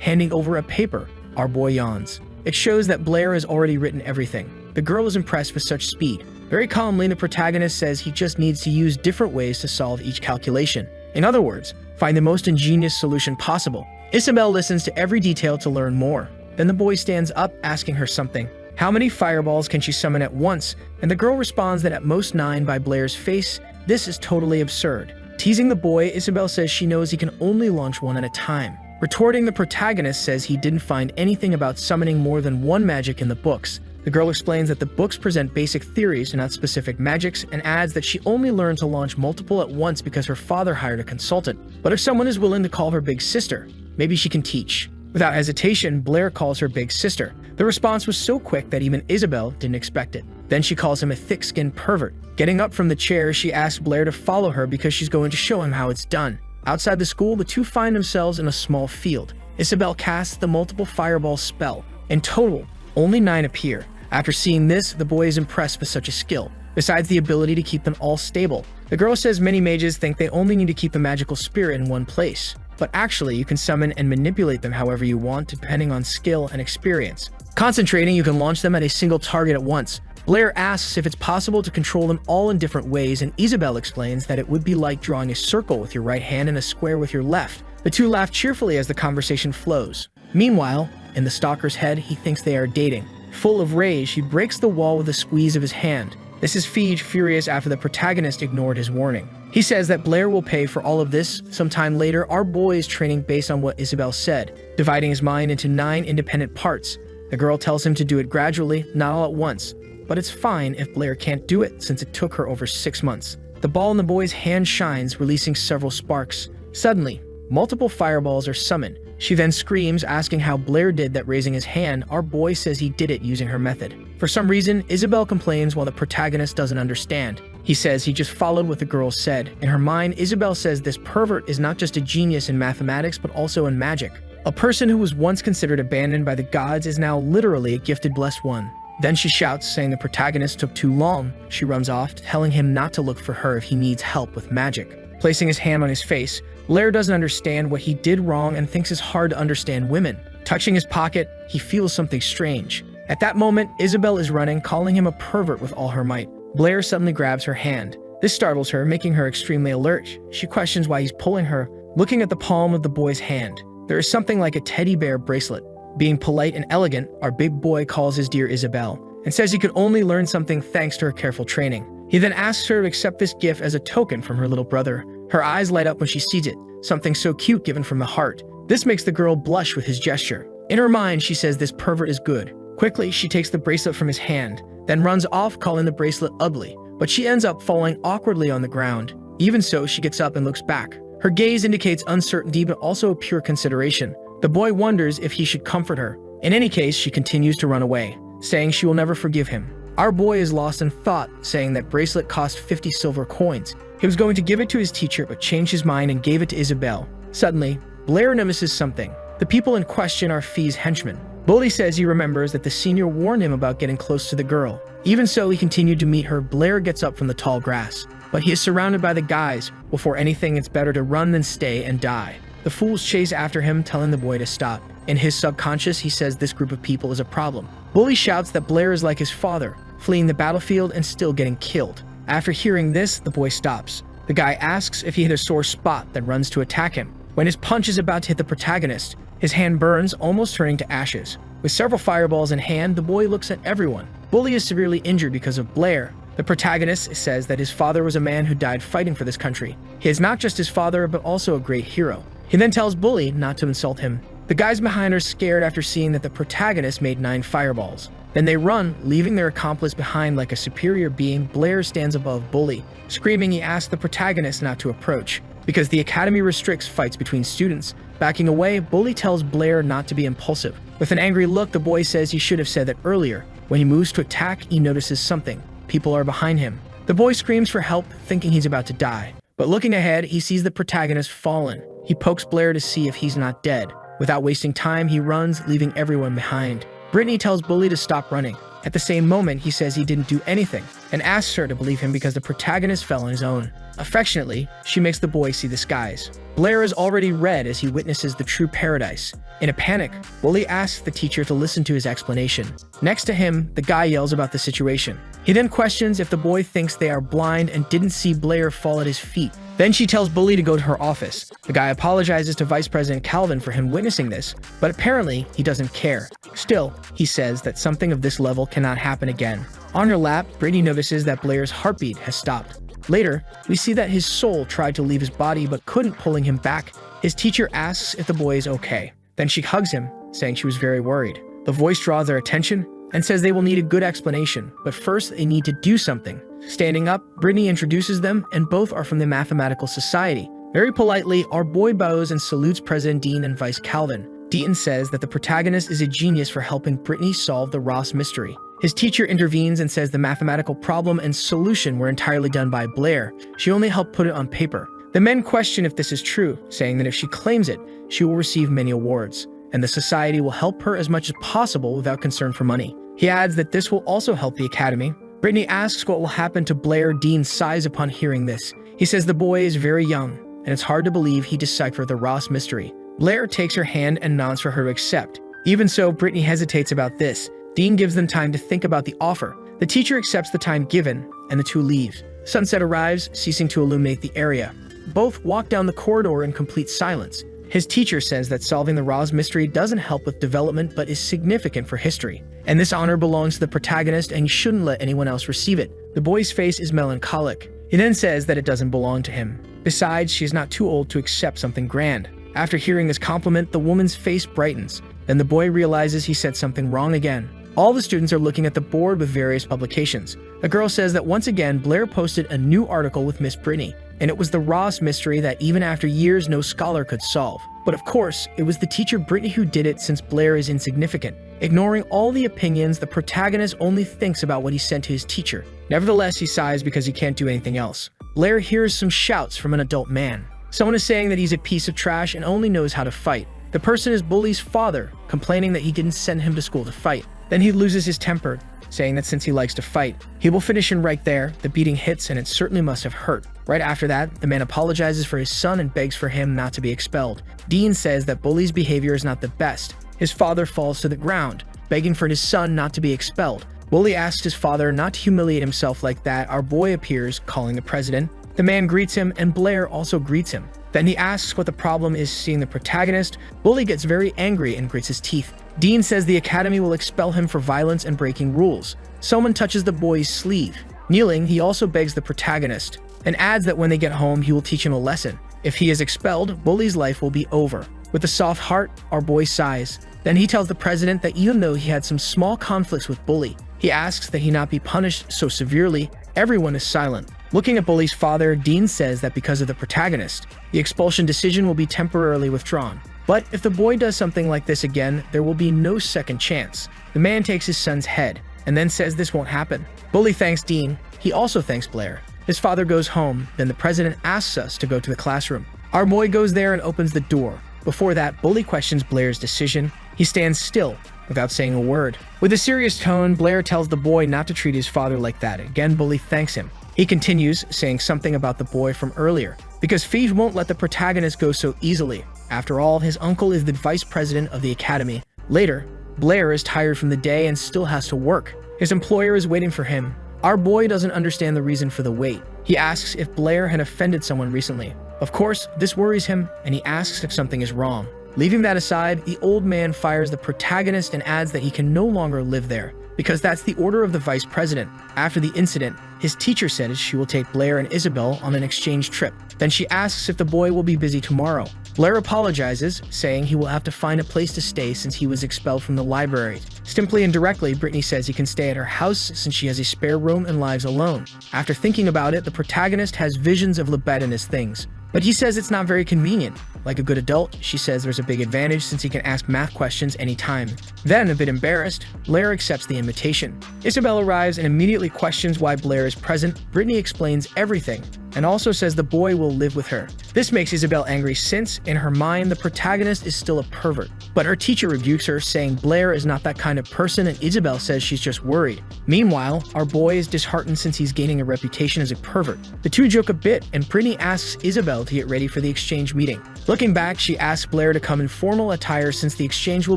handing over a paper. Our boy yawns. It shows that Blair has already written everything. The girl is impressed with such speed. Very calmly, the protagonist says he just needs to use different ways to solve each calculation. In other words, find the most ingenious solution possible. Isabel listens to every detail to learn more. Then the boy stands up, asking her something. How many fireballs can she summon at once? And the girl responds that at most 9 by Blair's face. This is totally absurd. Teasing the boy, Isabel says she knows he can only launch one at a time. Retorting, the protagonist says he didn't find anything about summoning more than one magic in the books. The girl explains that the books present basic theories and not specific magics, and adds that she only learned to launch multiple at once because her father hired a consultant. But if someone is willing to call her big sister, maybe she can teach. Without hesitation, Blair calls her big sister. The response was so quick that even Isabel didn't expect it. Then she calls him a thick-skinned pervert. Getting up from the chair, she asks Blair to follow her because she's going to show him how it's done. Outside the school, the two find themselves in a small field. Isabel casts the multiple fireball spell. In total, only 9 appear. After seeing this, the boy is impressed with such a skill, besides the ability to keep them all stable. The girl says many mages think they only need to keep the magical spirit in one place, but actually you can summon and manipulate them however you want depending on skill and experience. Concentrating, you can launch them at a single target at once. Blair asks if it's possible to control them all in different ways, and Isabel explains that it would be like drawing a circle with your right hand and a square with your left. The two laugh cheerfully as the conversation flows. Meanwhile, in the stalker's head, he thinks they are dating. Full of rage, he breaks the wall with a squeeze of his hand. This is Feej furious after the protagonist ignored his warning. He says that Blair will pay for all of this. Sometime later, our boy is training based on what Isabel said, dividing his mind into 9 independent parts. The girl tells him to do it gradually, not all at once. But it's fine if Blair can't do it since it took her over 6 months. The ball in the boy's hand shines, releasing several sparks. Suddenly, multiple fireballs are summoned. She then screams, asking how Blair did that. Raising his hand, our boy says he did it using her method. For some reason, Isabel complains while the protagonist doesn't understand. He says he just followed what the girl said. In her mind, Isabel says this pervert is not just a genius in mathematics but also in magic. A person who was once considered abandoned by the gods is now literally a gifted blessed one. Then she shouts, saying the protagonist took too long. She runs off, telling him not to look for her if he needs help with magic. Placing his hand on his face, Blair doesn't understand what he did wrong and thinks it's hard to understand women. Touching his pocket, he feels something strange. At that moment, Isabel is running, calling him a pervert with all her might. Blair suddenly grabs her hand. This startles her, making her extremely alert. She questions why he's pulling her, looking at the palm of the boy's hand. There is something like a teddy bear bracelet. Being polite and elegant, our big boy calls his dear Isabel and says he could only learn something thanks to her careful training. He then asks her to accept this gift as a token from her little brother. Her eyes light up when she sees it, something so cute given from the heart. This makes the girl blush with his gesture. In her mind, she says this pervert is good. Quickly, she takes the bracelet from his hand, then runs off calling the bracelet ugly, but she ends up falling awkwardly on the ground. Even so, she gets up and looks back. Her gaze indicates uncertainty but also pure consideration. The boy wonders if he should comfort her. In any case, she continues to run away, saying she will never forgive him. Our boy is lost in thought, saying that bracelet cost 50 silver coins. He was going to give it to his teacher but changed his mind and gave it to Isabel. Suddenly, Blair notices something. The people in question are Fee's henchmen. Bully says he remembers that the senior warned him about getting close to the girl. Even so, he continued to meet her. Blair gets up from the tall grass, but he is surrounded by the guys. Before anything, it's better to run than stay and die. The fools chase after him, telling the boy to stop. In his subconscious, he says this group of people is a problem. Bully shouts that Blair is like his father, fleeing the battlefield and still getting killed. After hearing this, the boy stops. The guy asks if he hit a sore spot, then runs to attack him. When his punch is about to hit the protagonist, his hand burns, almost turning to ashes. With several fireballs in hand, the boy looks at everyone. Bully is severely injured because of Blair. The protagonist says that his father was a man who died fighting for this country. He is not just his father, but also a great hero. He then tells Bully not to insult him. The guys behind are scared after seeing that the protagonist made 9 fireballs. Then they run, leaving their accomplice behind like a superior being. Blair stands above Bully. Screaming, he asks the protagonist not to approach. because the academy restricts fights between students. Backing away, Bully tells Blair not to be impulsive. With an angry look, the boy says he should have said that earlier. When he moves to attack, he notices something. People are behind him. The boy screams for help, thinking he's about to die. But looking ahead, he sees the protagonist fallen. He pokes Blair to see if he's not dead. Without wasting time, he runs, leaving everyone behind. Brittany tells Bully to stop running. At the same moment, he says he didn't do anything and asks her to believe him because the protagonist fell on his own. Affectionately, she makes the boy see the skies. Blair is already red as he witnesses the true paradise. In a panic, Bully asks the teacher to listen to his explanation. Next to him, the guy yells about the situation. He then questions if the boy thinks they are blind and didn't see Blair fall at his feet. Then she tells Bully to go to her office. The guy apologizes to Vice President Calvin for him witnessing this, but apparently he doesn't care. Still, he says that something of this level cannot happen again. On her lap, Brittany notices that Blair's heartbeat has stopped. Later, we see that his soul tried to leave his body but couldn't, pulling him back. His teacher asks if the boy is okay. Then she hugs him, saying she was very worried. The voice draws their attention and says they will need a good explanation, but first they need to do something. Standing up, Brittany introduces them, and both are from the Mathematical Society. Very politely, our boy bows and salutes President Dean and Vice Calvin. Dean says that the protagonist is a genius for helping Brittany solve the Ross mystery. His teacher intervenes and says the mathematical problem and solution were entirely done by Blair. She only helped put it on paper. The men question if this is true, saying that if she claims it, she will receive many awards, and the society will help her as much as possible without concern for money. He adds that this will also help the academy. Brittany asks what will happen to Blair. Dean sighs upon hearing this. He says the boy is very young, and it's hard to believe he deciphered the Ross mystery. Blair takes her hand and nods for her to accept. Even so, Brittany hesitates about this. Dean gives them time to think about the offer. The teacher accepts the time given, and the two leave. Sunset arrives, ceasing to illuminate the area. Both walk down the corridor in complete silence. His teacher says that solving the Ross mystery doesn't help with development but is significant for history. And this honor belongs to the protagonist and he shouldn't let anyone else receive it. The boy's face is melancholic. He then says that it doesn't belong to him. Besides, she is not too old to accept something grand. After hearing this compliment, the woman's face brightens. Then the boy realizes he said something wrong again. All the students are looking at the board with various publications. The girl says that once again, Blair posted a new article with Miss Brittany, and it was the Ross mystery that even after years, no scholar could solve. But of course, it was the teacher Brittany who did it since Blair is insignificant. Ignoring all the opinions, the protagonist only thinks about what he sent to his teacher. Nevertheless, he sighs because he can't do anything else. Blair hears some shouts from an adult man. Someone is saying that he's a piece of trash and only knows how to fight. The person is Bully's father, complaining that he didn't send him to school to fight. Then he loses his temper, saying that since he likes to fight, he will finish him right there. The beating hits and it certainly must have hurt. Right after that, the man apologizes for his son and begs for him not to be expelled. Dean says that Bully's behavior is not the best. His father falls to the ground, begging for his son not to be expelled. Bully asks his father not to humiliate himself like that. Our boy appears, calling the president. The man greets him and Blair also greets him. Then he asks what the problem is seeing the protagonist. Bully gets very angry and grits his teeth. Dean says the academy will expel him for violence and breaking rules. Someone touches the boy's sleeve. Kneeling, he also begs the protagonist and adds that when they get home, he will teach him a lesson. If he is expelled, Bully's life will be over. With a soft heart, our boy sighs. Then he tells the president that even though he had some small conflicts with Bully, he asks that he not be punished so severely. Everyone is silent. Looking at Bully's father, Dean says that because of the protagonist, the expulsion decision will be temporarily withdrawn. But if the boy does something like this again, there will be no second chance. The man takes his son's head and then says this won't happen. Bully thanks Dean. He also thanks Blair. His father goes home. Then the president asks us to go to the classroom. Our boy goes there and opens the door. Before that, Bully questions Blair's decision. He stands still without saying a word. With a serious tone, Blair tells the boy not to treat his father like that. Again, Bully thanks him. He continues, saying something about the boy from earlier, because Fives won't let the protagonist go so easily. After all, his uncle is the vice president of the academy. Later, Blair is tired from the day and still has to work. His employer is waiting for him. Our boy doesn't understand the reason for the wait. He asks if Blair had offended someone recently. Of course, this worries him, and he asks if something is wrong. Leaving that aside, the old man fires the protagonist and adds that he can no longer live there, because that's the order of the vice president. After the incident, his teacher says she will take Blair and Isabel on an exchange trip. Then she asks if the boy will be busy tomorrow. Blair apologizes, saying he will have to find a place to stay since he was expelled from the library. Simply and directly, Brittany says he can stay at her house since she has a spare room and lives alone. After thinking about it, the protagonist has visions of libidinous things. but he says it's not very convenient. Like a good adult, she says there's a big advantage since he can ask math questions anytime. Then, a bit embarrassed, Blair accepts the invitation. Isabel arrives and immediately questions why Blair is present. Brittany explains everything, and also says the boy will live with her. This makes Isabel angry since, in her mind, the protagonist is still a pervert. But her teacher rebukes her, saying Blair is not that kind of person, and Isabel says she's just worried. Meanwhile, our boy is disheartened since he's gaining a reputation as a pervert. The two joke a bit, and Brittany asks Isabel to get ready for the exchange meeting. Looking back, she asks Blair to come in formal attire since the exchange will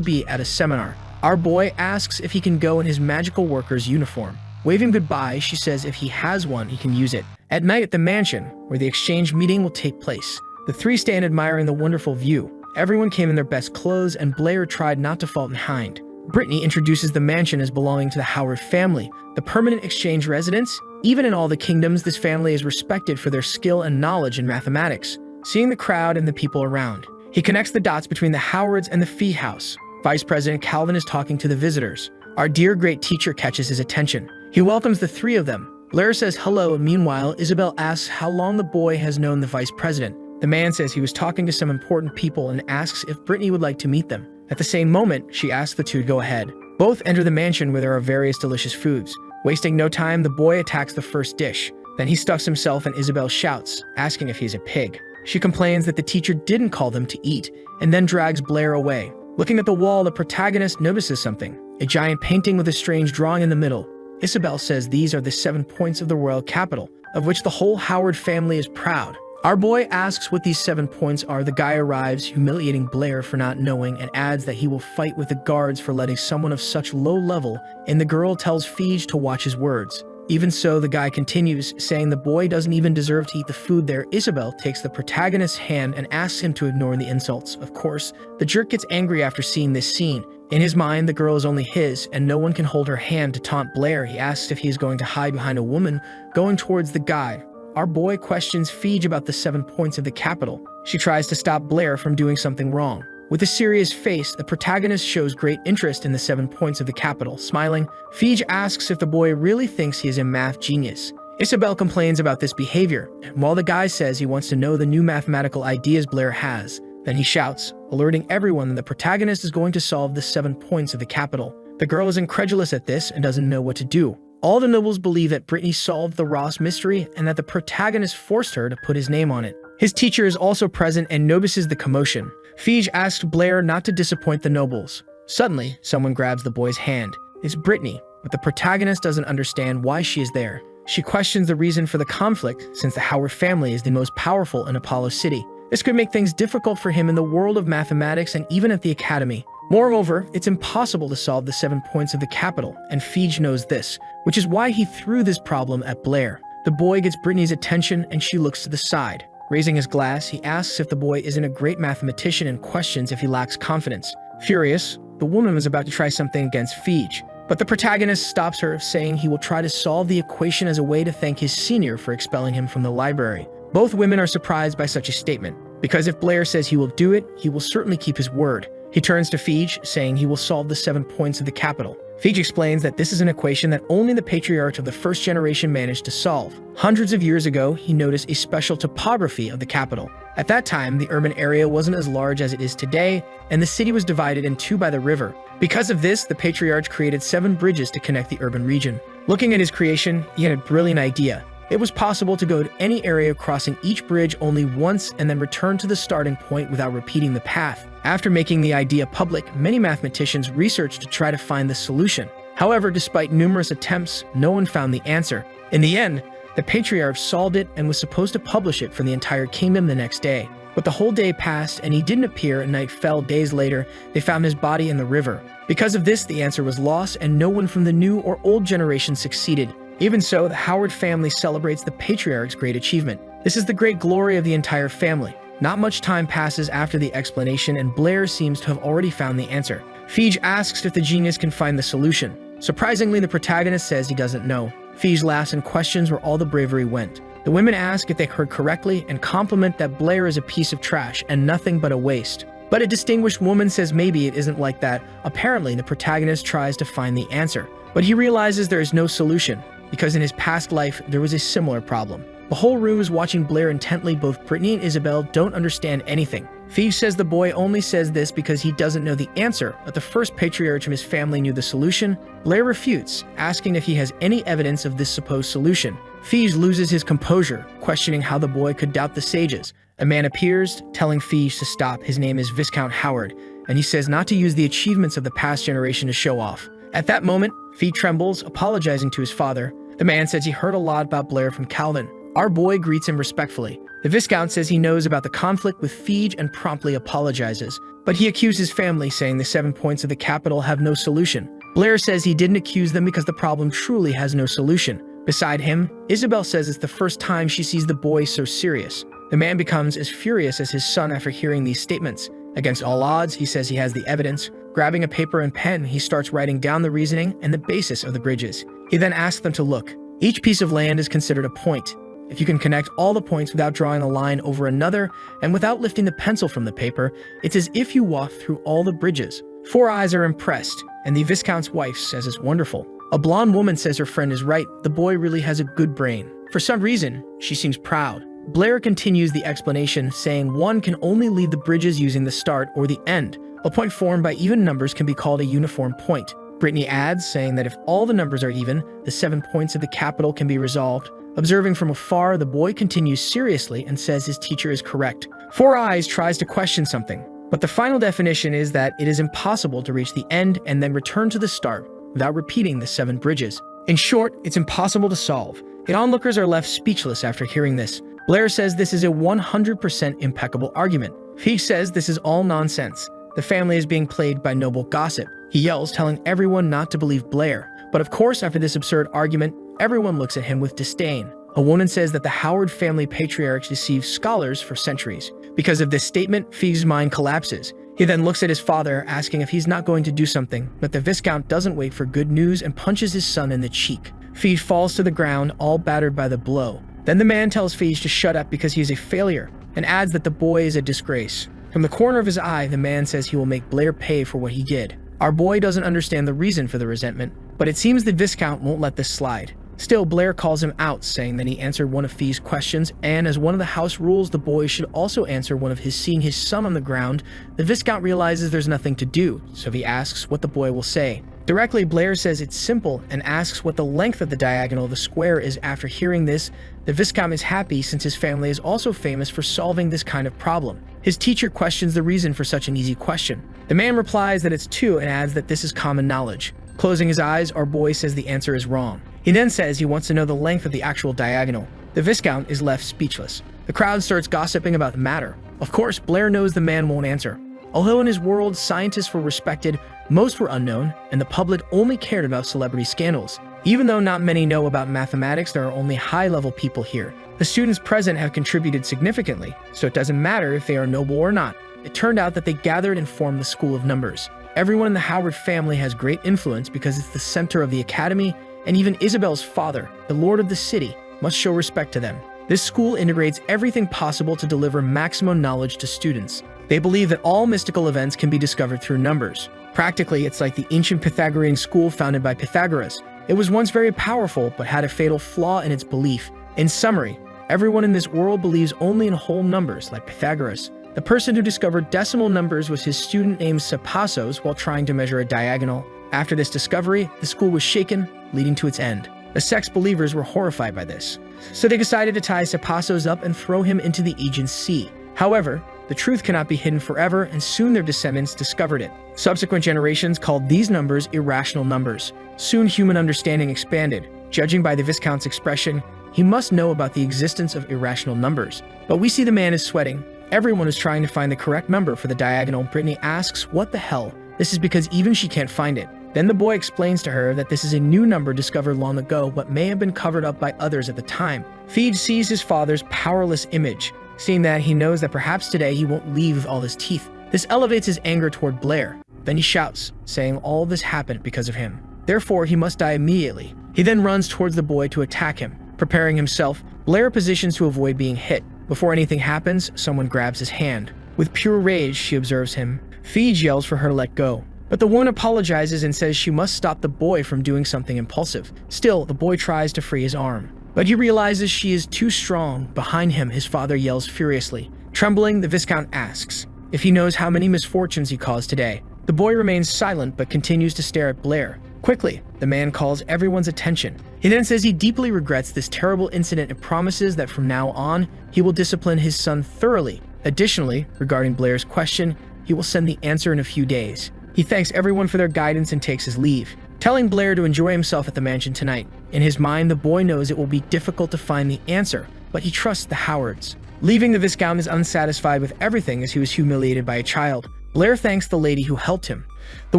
be at a seminar. Our boy asks if he can go in his magical worker's uniform. Waving goodbye, she says if he has one, he can use it. At night at the mansion, where the exchange meeting will take place, the three stand admiring the wonderful view. Everyone came in their best clothes, and Blair tried not to fall behind. Brittany introduces the mansion as belonging to the Howard family, the permanent exchange residence. Even in all the kingdoms, this family is respected for their skill and knowledge in mathematics. Seeing the crowd and the people around, he connects the dots between the Howards and the Fee House. Vice President Calvin is talking to the visitors. Our dear great teacher catches his attention. He welcomes the three of them. Blair says hello, and meanwhile, Isabel asks how long the boy has known the vice president. The man says he was talking to some important people and asks if Brittany would like to meet them. At the same moment, she asks the two to go ahead. Both enter the mansion where there are various delicious foods. Wasting no time, the boy attacks the first dish. Then he stuffs himself and Isabel shouts, asking if he's a pig. She complains that the teacher didn't call them to eat, and then drags Blair away. Looking at the wall, the protagonist notices something, a giant painting with a strange drawing in the middle. Isabel says these are the 7 points of the royal capital, of which the whole Howard family is proud. Our boy asks what these 7 points are. The guy arrives, humiliating Blair for not knowing, and adds that he will fight with the guards for letting someone of such low level, and the girl tells Feige to watch his words. Even so, the guy continues, saying the boy doesn't even deserve to eat the food there. Isabel takes the protagonist's hand and asks him to ignore the insults. Of course, the jerk gets angry after seeing this scene. In his mind, the girl is only his, and no one can hold her hand. To taunt Blair, he asks if he is going to hide behind a woman, going towards the guy. Our boy questions Feige about the 7 points of the capital. She tries to stop Blair from doing something wrong. With a serious face, the protagonist shows great interest in the 7 points of the capital. Smiling, Feige asks if the boy really thinks he is a math genius. Isabel complains about this behavior, while the guy says he wants to know the new mathematical ideas Blair has. Then he shouts, alerting everyone that the protagonist is going to solve the 7 points of the capital. The girl is incredulous at this and doesn't know what to do. All the nobles believe that Brittany solved the Ross mystery and that the protagonist forced her to put his name on it. His teacher is also present and notices the commotion. Feige asks Blair not to disappoint the nobles. Suddenly, someone grabs the boy's hand. It's Brittany, but the protagonist doesn't understand why she is there. She questions the reason for the conflict, since the Howard family is the most powerful in Apollo City. This could make things difficult for him in the world of mathematics and even at the academy. Moreover, it's impossible to solve the 7 points of the capital, and Feige knows this, which is why he threw this problem at Blair. The boy gets Brittany's attention and she looks to the side. Raising his glass, he asks if the boy isn't a great mathematician and questions if he lacks confidence. Furious, the woman is about to try something against Feige, but the protagonist stops her, saying he will try to solve the equation as a way to thank his senior for expelling him from the library. Both women are surprised by such a statement, because if Blair says he will do it, he will certainly keep his word. He turns to Feige, saying he will solve the 7 points of the capital. Feige explains that this is an equation that only the patriarch of the first generation managed to solve. Hundreds of years ago, he noticed a special topography of the capital. At that time, the urban area wasn't as large as it is today, and the city was divided in two by the river. Because of this, the patriarch created 7 bridges to connect the urban region. Looking at his creation, he had a brilliant idea. It was possible to go to any area crossing each bridge only once and then return to the starting point without repeating the path. After making the idea public, many mathematicians researched to try to find the solution. However, despite numerous attempts, no one found the answer. In the end, the patriarch solved it and was supposed to publish it for the entire kingdom the next day. But the whole day passed and he didn't appear, and night fell. Days later, they found his body in the river. Because of this, the answer was lost and no one from the new or old generation succeeded. Even so, the Howard family celebrates the patriarch's great achievement. This is the great glory of the entire family. Not much time passes after the explanation and Blair seems to have already found the answer. Feige asks if the genius can find the solution. Surprisingly, the protagonist says he doesn't know. Feige laughs and questions where all the bravery went. The women ask if they heard correctly and compliment that Blair is a piece of trash and nothing but a waste. But a distinguished woman says maybe it isn't like that. Apparently, the protagonist tries to find the answer, but he realizes there is no solution, because in his past life, there was a similar problem. The whole room is watching Blair intently. Both Brittany and Isabel don't understand anything. Fives says the boy only says this because he doesn't know the answer, but the first patriarch of his family knew the solution. Blair refutes, asking if he has any evidence of this supposed solution. Fives loses his composure, questioning how the boy could doubt the sages. A man appears, telling Fives to stop. His name is Viscount Howard, and he says not to use the achievements of the past generation to show off. At that moment, Fives trembles, apologizing to his father. The man says he heard a lot about Blair from Calvin. Our boy greets him respectfully. The Viscount says he knows about the conflict with Fives and promptly apologizes, but he accuses family, saying the 7 points of the capital have no solution. Blair says he didn't accuse them because the problem truly has no solution. Beside him, Isabel says it's the first time she sees the boy so serious. The man becomes as furious as his son after hearing these statements. Against all odds, he says he has the evidence. Grabbing a paper and pen, he starts writing down the reasoning and the basis of the bridges. He then asks them to look. Each piece of land is considered a point. If you can connect all the points without drawing a line over another and without lifting the pencil from the paper, it's as if you walk through all the bridges. Four Eyes are impressed, and the Viscount's wife says it's wonderful. A blonde woman says her friend is right. The boy really has a good brain. For some reason, she seems proud. Blair continues the explanation, saying one can only lead the bridges using the start or the end. A point formed by even numbers can be called a uniform point. Brittany adds, saying that if all the numbers are even, the 7 points of the capital can be resolved. Observing from afar, the boy continues seriously and says his teacher is correct. Four Eyes tries to question something, but the final definition is that it is impossible to reach the end and then return to the start without repeating the 7 bridges. In short, it's impossible to solve. The onlookers are left speechless after hearing this. Blair says this is a 100% impeccable argument. Fives says this is all nonsense. The family is being plagued by noble gossip. He yells, telling everyone not to believe Blair. But of course, after this absurd argument, everyone looks at him with disdain. A woman says that the Howard family patriarchs deceived scholars for centuries. Because of this statement, Fives' mind collapses. He then looks at his father, asking if he's not going to do something, but the Viscount doesn't wait for good news and punches his son in the cheek. Fives falls to the ground, all battered by the blow. Then the man tells Fives to shut up because he is a failure, and adds that the boy is a disgrace. From the corner of his eye, the man says he will make Blair pay for what he did. Our boy doesn't understand the reason for the resentment, but it seems the Viscount won't let this slide. Still, Blair calls him out, saying that he answered one of Fives' questions, and as one of the house rules, the boy should also answer one of his. Seeing his son on the ground, the Viscount realizes there's nothing to do, so he asks what the boy will say. Directly, Blair says it's simple and asks what the length of the diagonal of the square is. After hearing this, the Viscount is happy since his family is also famous for solving this kind of problem. His teacher questions the reason for such an easy question. The man replies that it's 2 and adds that this is common knowledge. Closing his eyes, our boy says the answer is wrong. He then says he wants to know the length of the actual diagonal. The Viscount is left speechless. The crowd starts gossiping about the matter. Of course, Blair knows the man won't answer. Although in his world, scientists were respected, most were unknown, and the public only cared about celebrity scandals. Even though not many know about mathematics, there are only high-level people here. The students present have contributed significantly, so it doesn't matter if they are noble or not. It turned out that they gathered and formed the School of Numbers. Everyone in the Howard family has great influence because it's the center of the academy, and even Isabel's father, the lord of the city, must show respect to them. This school integrates everything possible to deliver maximum knowledge to students. They believe that all mystical events can be discovered through numbers. Practically, it's like the ancient Pythagorean school founded by Pythagoras. It was once very powerful, but had a fatal flaw in its belief. In summary, everyone in this world believes only in whole numbers, like Pythagoras. The person who discovered decimal numbers was his student named Sapassos while trying to measure a diagonal. After this discovery, the school was shaken, leading to its end. The sect's believers were horrified by this, so they decided to tie Sapassos up and throw him into the Aegean Sea. However, the truth cannot be hidden forever, and soon their descendants discovered it. Subsequent generations called these numbers irrational numbers. Soon human understanding expanded. Judging by the Viscount's expression, he must know about the existence of irrational numbers. But we see the man is sweating. Everyone is trying to find the correct number for the diagonal. Brittany asks, what the hell? This is because even she can't find it. Then the boy explains to her that this is a new number discovered long ago but may have been covered up by others at the time. Fives sees his father's powerless image. Seeing that, he knows that perhaps today he won't leave with all his teeth. This elevates his anger toward Blair. Then he shouts, saying all this happened because of him. Therefore, he must die immediately. He then runs towards the boy to attack him. Preparing himself, Blair positions to avoid being hit. Before anything happens, someone grabs his hand. With pure rage, she observes him. Fives yells for her to let go. But the woman apologizes and says she must stop the boy from doing something impulsive. Still, the boy tries to free his arm. But he realizes she is too strong. Behind him, his father yells furiously. Trembling, the Viscount asks if he knows how many misfortunes he caused today. The boy remains silent but continues to stare at Blair. Quickly, the man calls everyone's attention. He then says he deeply regrets this terrible incident and promises that from now on, he will discipline his son thoroughly. Additionally, regarding Blair's question, he will send the answer in a few days. He thanks everyone for their guidance and takes his leave, telling Blair to enjoy himself at the mansion tonight. In his mind, the boy knows it will be difficult to find the answer, but he trusts the Howards. Leaving, the Viscount is unsatisfied with everything as he was humiliated by a child. Blair thanks the lady who helped him. The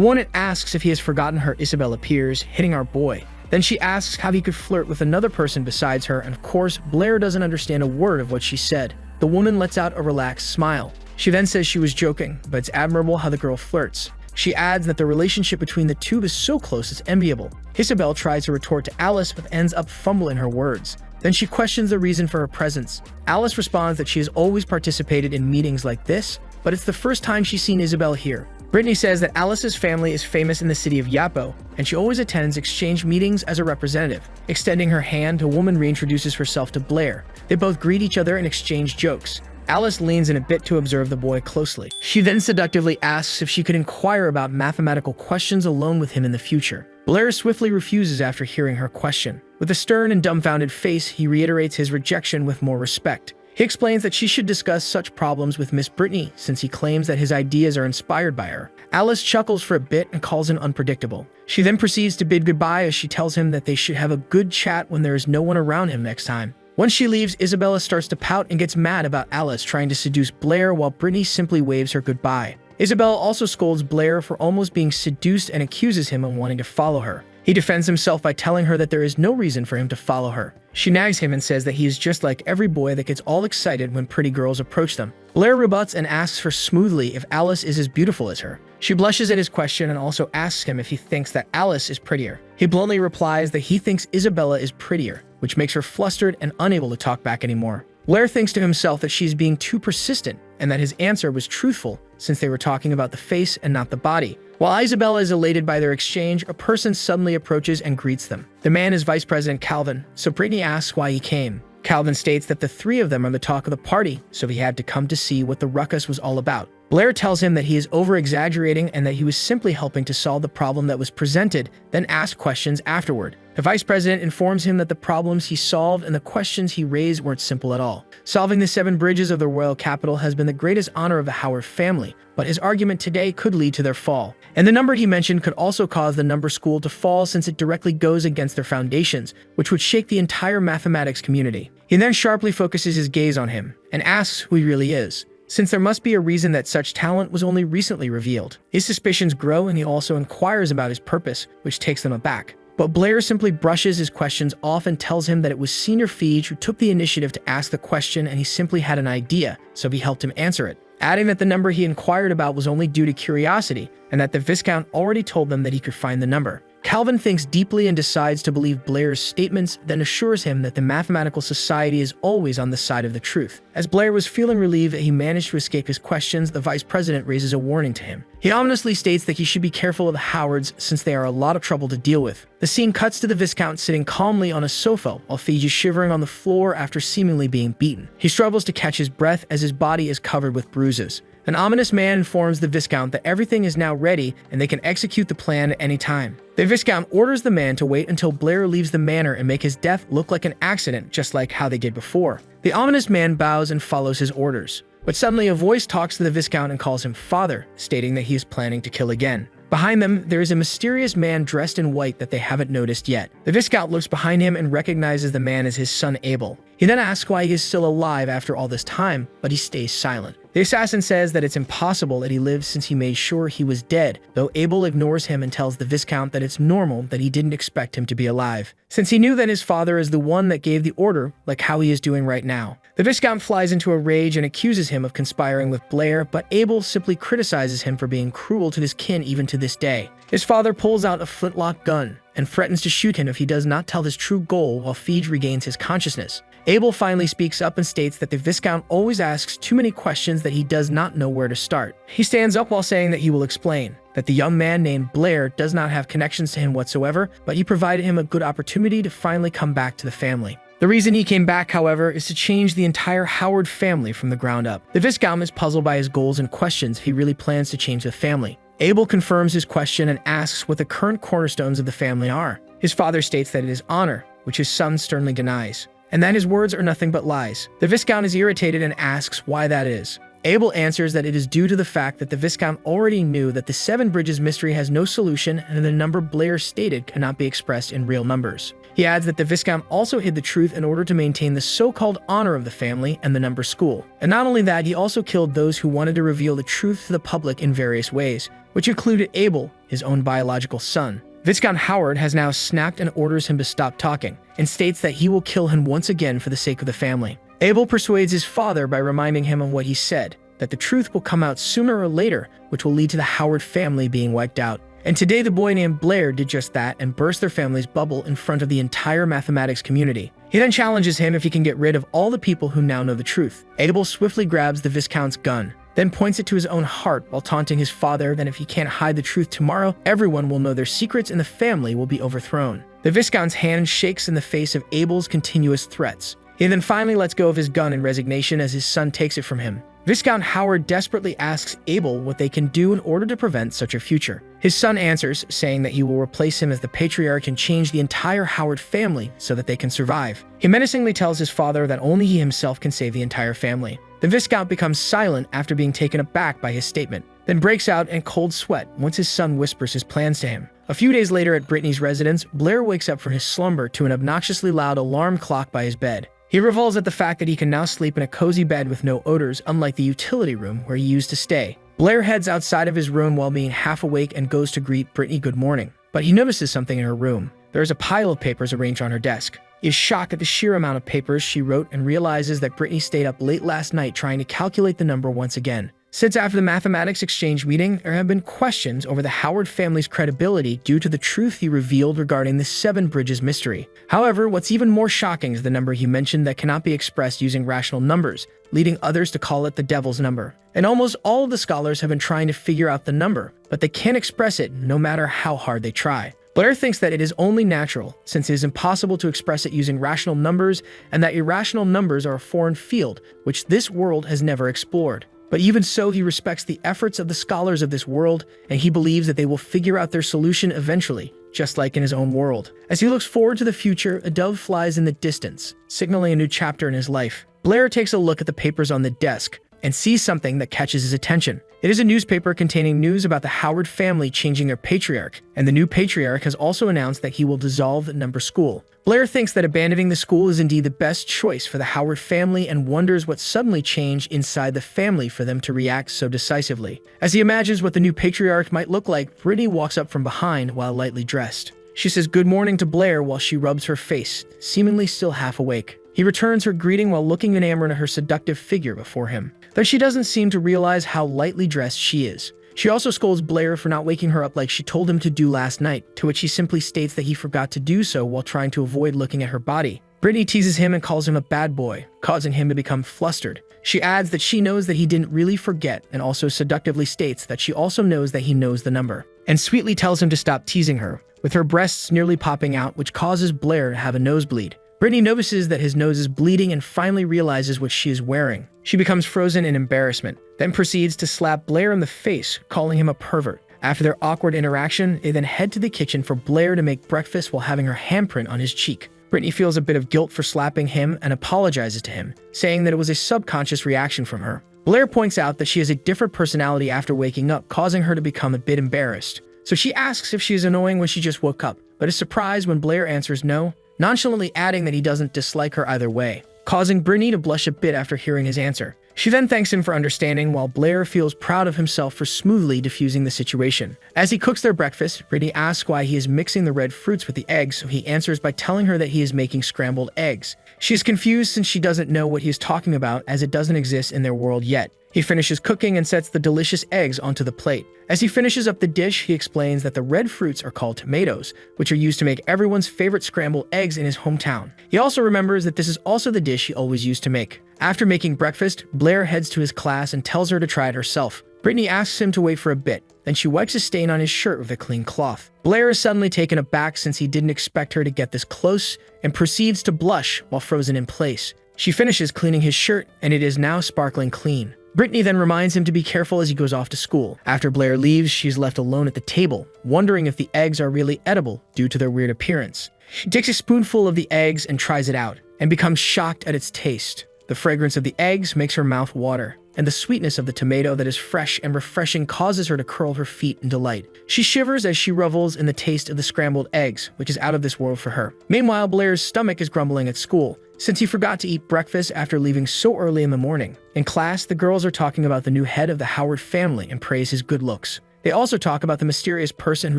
woman asks if he has forgotten her. Isabel appears, hitting our boy. Then she asks how he could flirt with another person besides her, and of course, Blair doesn't understand a word of what she said. The woman lets out a relaxed smile. She then says she was joking, but it's admirable how the girl flirts. She adds that the relationship between the two is so close it's enviable. Isabel tries to retort to Alice but ends up fumbling her words. Then she questions the reason for her presence. Alice responds that she has always participated in meetings like this, but it's the first time she's seen Isabel here. Brittany says that Alice's family is famous in the city of Yapo, and she always attends exchange meetings as a representative. Extending her hand, the woman reintroduces herself to Blair. They both greet each other and exchange jokes. Alice leans in a bit to observe the boy closely. She then seductively asks if she could inquire about mathematical questions alone with him in the future. Blair swiftly refuses after hearing her question. With a stern and dumbfounded face, he reiterates his rejection with more respect. He explains that she should discuss such problems with Miss Brittany since he claims that his ideas are inspired by her. Alice chuckles for a bit and calls him unpredictable. She then proceeds to bid goodbye as she tells him that they should have a good chat when there is no one around him next time. Once she leaves, Isabella starts to pout and gets mad about Alice trying to seduce Blair while Brittany simply waves her goodbye. Isabella also scolds Blair for almost being seduced and accuses him of wanting to follow her. He defends himself by telling her that there is no reason for him to follow her. She nags him and says that he is just like every boy that gets all excited when pretty girls approach them. Blair rebuts and asks her smoothly if Alice is as beautiful as her. She blushes at his question and also asks him if he thinks that Alice is prettier. He bluntly replies that he thinks Isabella is prettier, which makes her flustered and unable to talk back anymore. Blair thinks to himself that she's being too persistent and that his answer was truthful since they were talking about the face and not the body. While Isabella is elated by their exchange, a person suddenly approaches and greets them. The man is Vice President Calvin, so Brittany asks why he came. Calvin states that the three of them are the talk of the party, so he had to come to see what the ruckus was all about. Blair tells him that he is over-exaggerating and that he was simply helping to solve the problem that was presented, then asks questions afterward. The vice president informs him that the problems he solved and the questions he raised weren't simple at all. Solving the 7 bridges of the royal capital has been the greatest honor of the Howard family, but his argument today could lead to their fall. And the number he mentioned could also cause the number school to fall since it directly goes against their foundations, which would shake the entire mathematics community. He then sharply focuses his gaze on him and asks who he really is, since there must be a reason that such talent was only recently revealed. His suspicions grow and he also inquires about his purpose, which takes them aback. But Blair simply brushes his questions off and tells him that it was Senior Feege who took the initiative to ask the question and he simply had an idea, so he helped him answer it, adding that the number he inquired about was only due to curiosity and that the Viscount already told them that he could find the number. Calvin thinks deeply and decides to believe Blair's statements, then assures him that the Mathematical Society is always on the side of the truth. As Blair was feeling relieved that he managed to escape his questions, the vice president raises a warning to him. He ominously states that he should be careful of the Howards since they are a lot of trouble to deal with. The scene cuts to the Viscount sitting calmly on a sofa while Feege is shivering on the floor after seemingly being beaten. He struggles to catch his breath as his body is covered with bruises. An ominous man informs the Viscount that everything is now ready and they can execute the plan at any time. The Viscount orders the man to wait until Blair leaves the manor and make his death look like an accident, just like how they did before. The ominous man bows and follows his orders. But suddenly a voice talks to the Viscount and calls him father, stating that he is planning to kill again. Behind them, there is a mysterious man dressed in white that they haven't noticed yet. The Viscount looks behind him and recognizes the man as his son Abel. He then asks why he is still alive after all this time, but he stays silent. The assassin says that it's impossible that he lives since he made sure he was dead, though Abel ignores him and tells the Viscount that it's normal that he didn't expect him to be alive, since he knew that his father is the one that gave the order, like how he is doing right now. The Viscount flies into a rage and accuses him of conspiring with Blair, but Abel simply criticizes him for being cruel to his kin even to this day. His father pulls out a flintlock gun and threatens to shoot him if he does not tell his true goal while Feege regains his consciousness. Abel finally speaks up and states that the Viscount always asks too many questions that he does not know where to start. He stands up while saying that he will explain, that the young man named Blair does not have connections to him whatsoever, but he provided him a good opportunity to finally come back to the family. The reason he came back, however, is to change the entire Howard family from the ground up. The Viscount is puzzled by his goals and questions if he really plans to change the family. Abel confirms his question and asks what the current cornerstones of the family are. His father states that it is honor, which his son sternly denies, and that his words are nothing but lies. The Viscount is irritated and asks why that is. Abel answers that it is due to the fact that the Viscount already knew that the Seven Bridges mystery has no solution and the number Blair stated cannot be expressed in real numbers. He adds that the Viscount also hid the truth in order to maintain the so-called honor of the family and the number school. And not only that, he also killed those who wanted to reveal the truth to the public in various ways, which included Abel, his own biological son. Viscount Howard has now snapped and orders him to stop talking, and states that he will kill him once again for the sake of the family. Abel persuades his father by reminding him of what he said, that the truth will come out sooner or later, which will lead to the Howard family being wiped out. And today the boy named Blair did just that and burst their family's bubble in front of the entire mathematics community. He then challenges him if he can get rid of all the people who now know the truth. Abel swiftly grabs the Viscount's gun, then points it to his own heart while taunting his father that if he can't hide the truth tomorrow, everyone will know their secrets and the family will be overthrown. The Viscount's hand shakes in the face of Abel's continuous threats. He then finally lets go of his gun in resignation as his son takes it from him. Viscount Howard desperately asks Abel what they can do in order to prevent such a future. His son answers, saying that he will replace him as the patriarch and change the entire Howard family so that they can survive. He menacingly tells his father that only he himself can save the entire family. The Viscount becomes silent after being taken aback by his statement, then breaks out in cold sweat once his son whispers his plans to him. A few days later at Brittany's residence, Blair wakes up from his slumber to an obnoxiously loud alarm clock by his bed. He revels at the fact that he can now sleep in a cozy bed with no odors, unlike the utility room where he used to stay. Blair heads outside of his room while being half awake and goes to greet Brittany good morning. But he notices something in her room. There is a pile of papers arranged on her desk. He is shocked at the sheer amount of papers she wrote and realizes that Brittany stayed up late last night trying to calculate the number once again. Since after the mathematics exchange meeting, there have been questions over the Howard family's credibility due to the truth he revealed regarding the Seven Bridges mystery. However, what's even more shocking is the number he mentioned that cannot be expressed using rational numbers, leading others to call it the devil's number. And almost all of the scholars have been trying to figure out the number, but they can't express it no matter how hard they try. Blair thinks that it is only natural, since it is impossible to express it using rational numbers, and that irrational numbers are a foreign field, which this world has never explored. But even so, he respects the efforts of the scholars of this world, and he believes that they will figure out their solution eventually, just like in his own world. As he looks forward to the future, a dove flies in the distance, signaling a new chapter in his life. Blair takes a look at the papers on the desk and sees something that catches his attention. It is a newspaper containing news about the Howard family changing their patriarch, and the new patriarch has also announced that he will dissolve the number school. Blair thinks that abandoning the school is indeed the best choice for the Howard family and wonders what suddenly changed inside the family for them to react so decisively. As he imagines what the new patriarch might look like, Brittany walks up from behind while lightly dressed. She says good morning to Blair while she rubs her face, seemingly still half awake. He returns her greeting while looking enamored at her seductive figure before him, though she doesn't seem to realize how lightly dressed she is. She also scolds Blair for not waking her up like she told him to do last night, to which he simply states that he forgot to do so while trying to avoid looking at her body. Brittany teases him and calls him a bad boy, causing him to become flustered. She adds that she knows that he didn't really forget, and also seductively states that she also knows that he knows the number, and sweetly tells him to stop teasing her, with her breasts nearly popping out, which causes Blair to have a nosebleed. Brittany notices that his nose is bleeding and finally realizes what she is wearing. She becomes frozen in embarrassment, then proceeds to slap Blair in the face, calling him a pervert. After their awkward interaction, they then head to the kitchen for Blair to make breakfast while having her handprint on his cheek. Brittany feels a bit of guilt for slapping him and apologizes to him, saying that it was a subconscious reaction from her. Blair points out that she has a different personality after waking up, causing her to become a bit embarrassed. So she asks if she is annoying when she just woke up, but is surprised when Blair answers no, nonchalantly adding that he doesn't dislike her either way, causing Brittany to blush a bit after hearing his answer. She then thanks him for understanding, while Blair feels proud of himself for smoothly diffusing the situation. As he cooks their breakfast, Brittany asks why he is mixing the red fruits with the eggs, so he answers by telling her that he is making scrambled eggs. She is confused since she doesn't know what he is talking about, as it doesn't exist in their world yet. He finishes cooking and sets the delicious eggs onto the plate. As he finishes up the dish, he explains that the red fruits are called tomatoes, which are used to make everyone's favorite scrambled eggs in his hometown. He also remembers that this is also the dish he always used to make. After making breakfast, Blair heads to his class and tells her to try it herself, Brittany asks him to wait for a bit, then she wipes a stain on his shirt with a clean cloth. Blair is suddenly taken aback since he didn't expect her to get this close and proceeds to blush while frozen in place. She finishes cleaning his shirt and it is now sparkling clean. Brittany then reminds him to be careful as he goes off to school. After Blair leaves, she's left alone at the table, wondering if the eggs are really edible due to their weird appearance. She takes a spoonful of the eggs and tries it out, and becomes shocked at its taste. The fragrance of the eggs makes her mouth water, and the sweetness of the tomato that is fresh and refreshing causes her to curl her feet in delight. She shivers as she revels in the taste of the scrambled eggs, which is out of this world for her. Meanwhile, Blair's stomach is grumbling at school, since he forgot to eat breakfast after leaving so early in the morning. In class, the girls are talking about the new head of the Howard family and praise his good looks. They also talk about the mysterious person who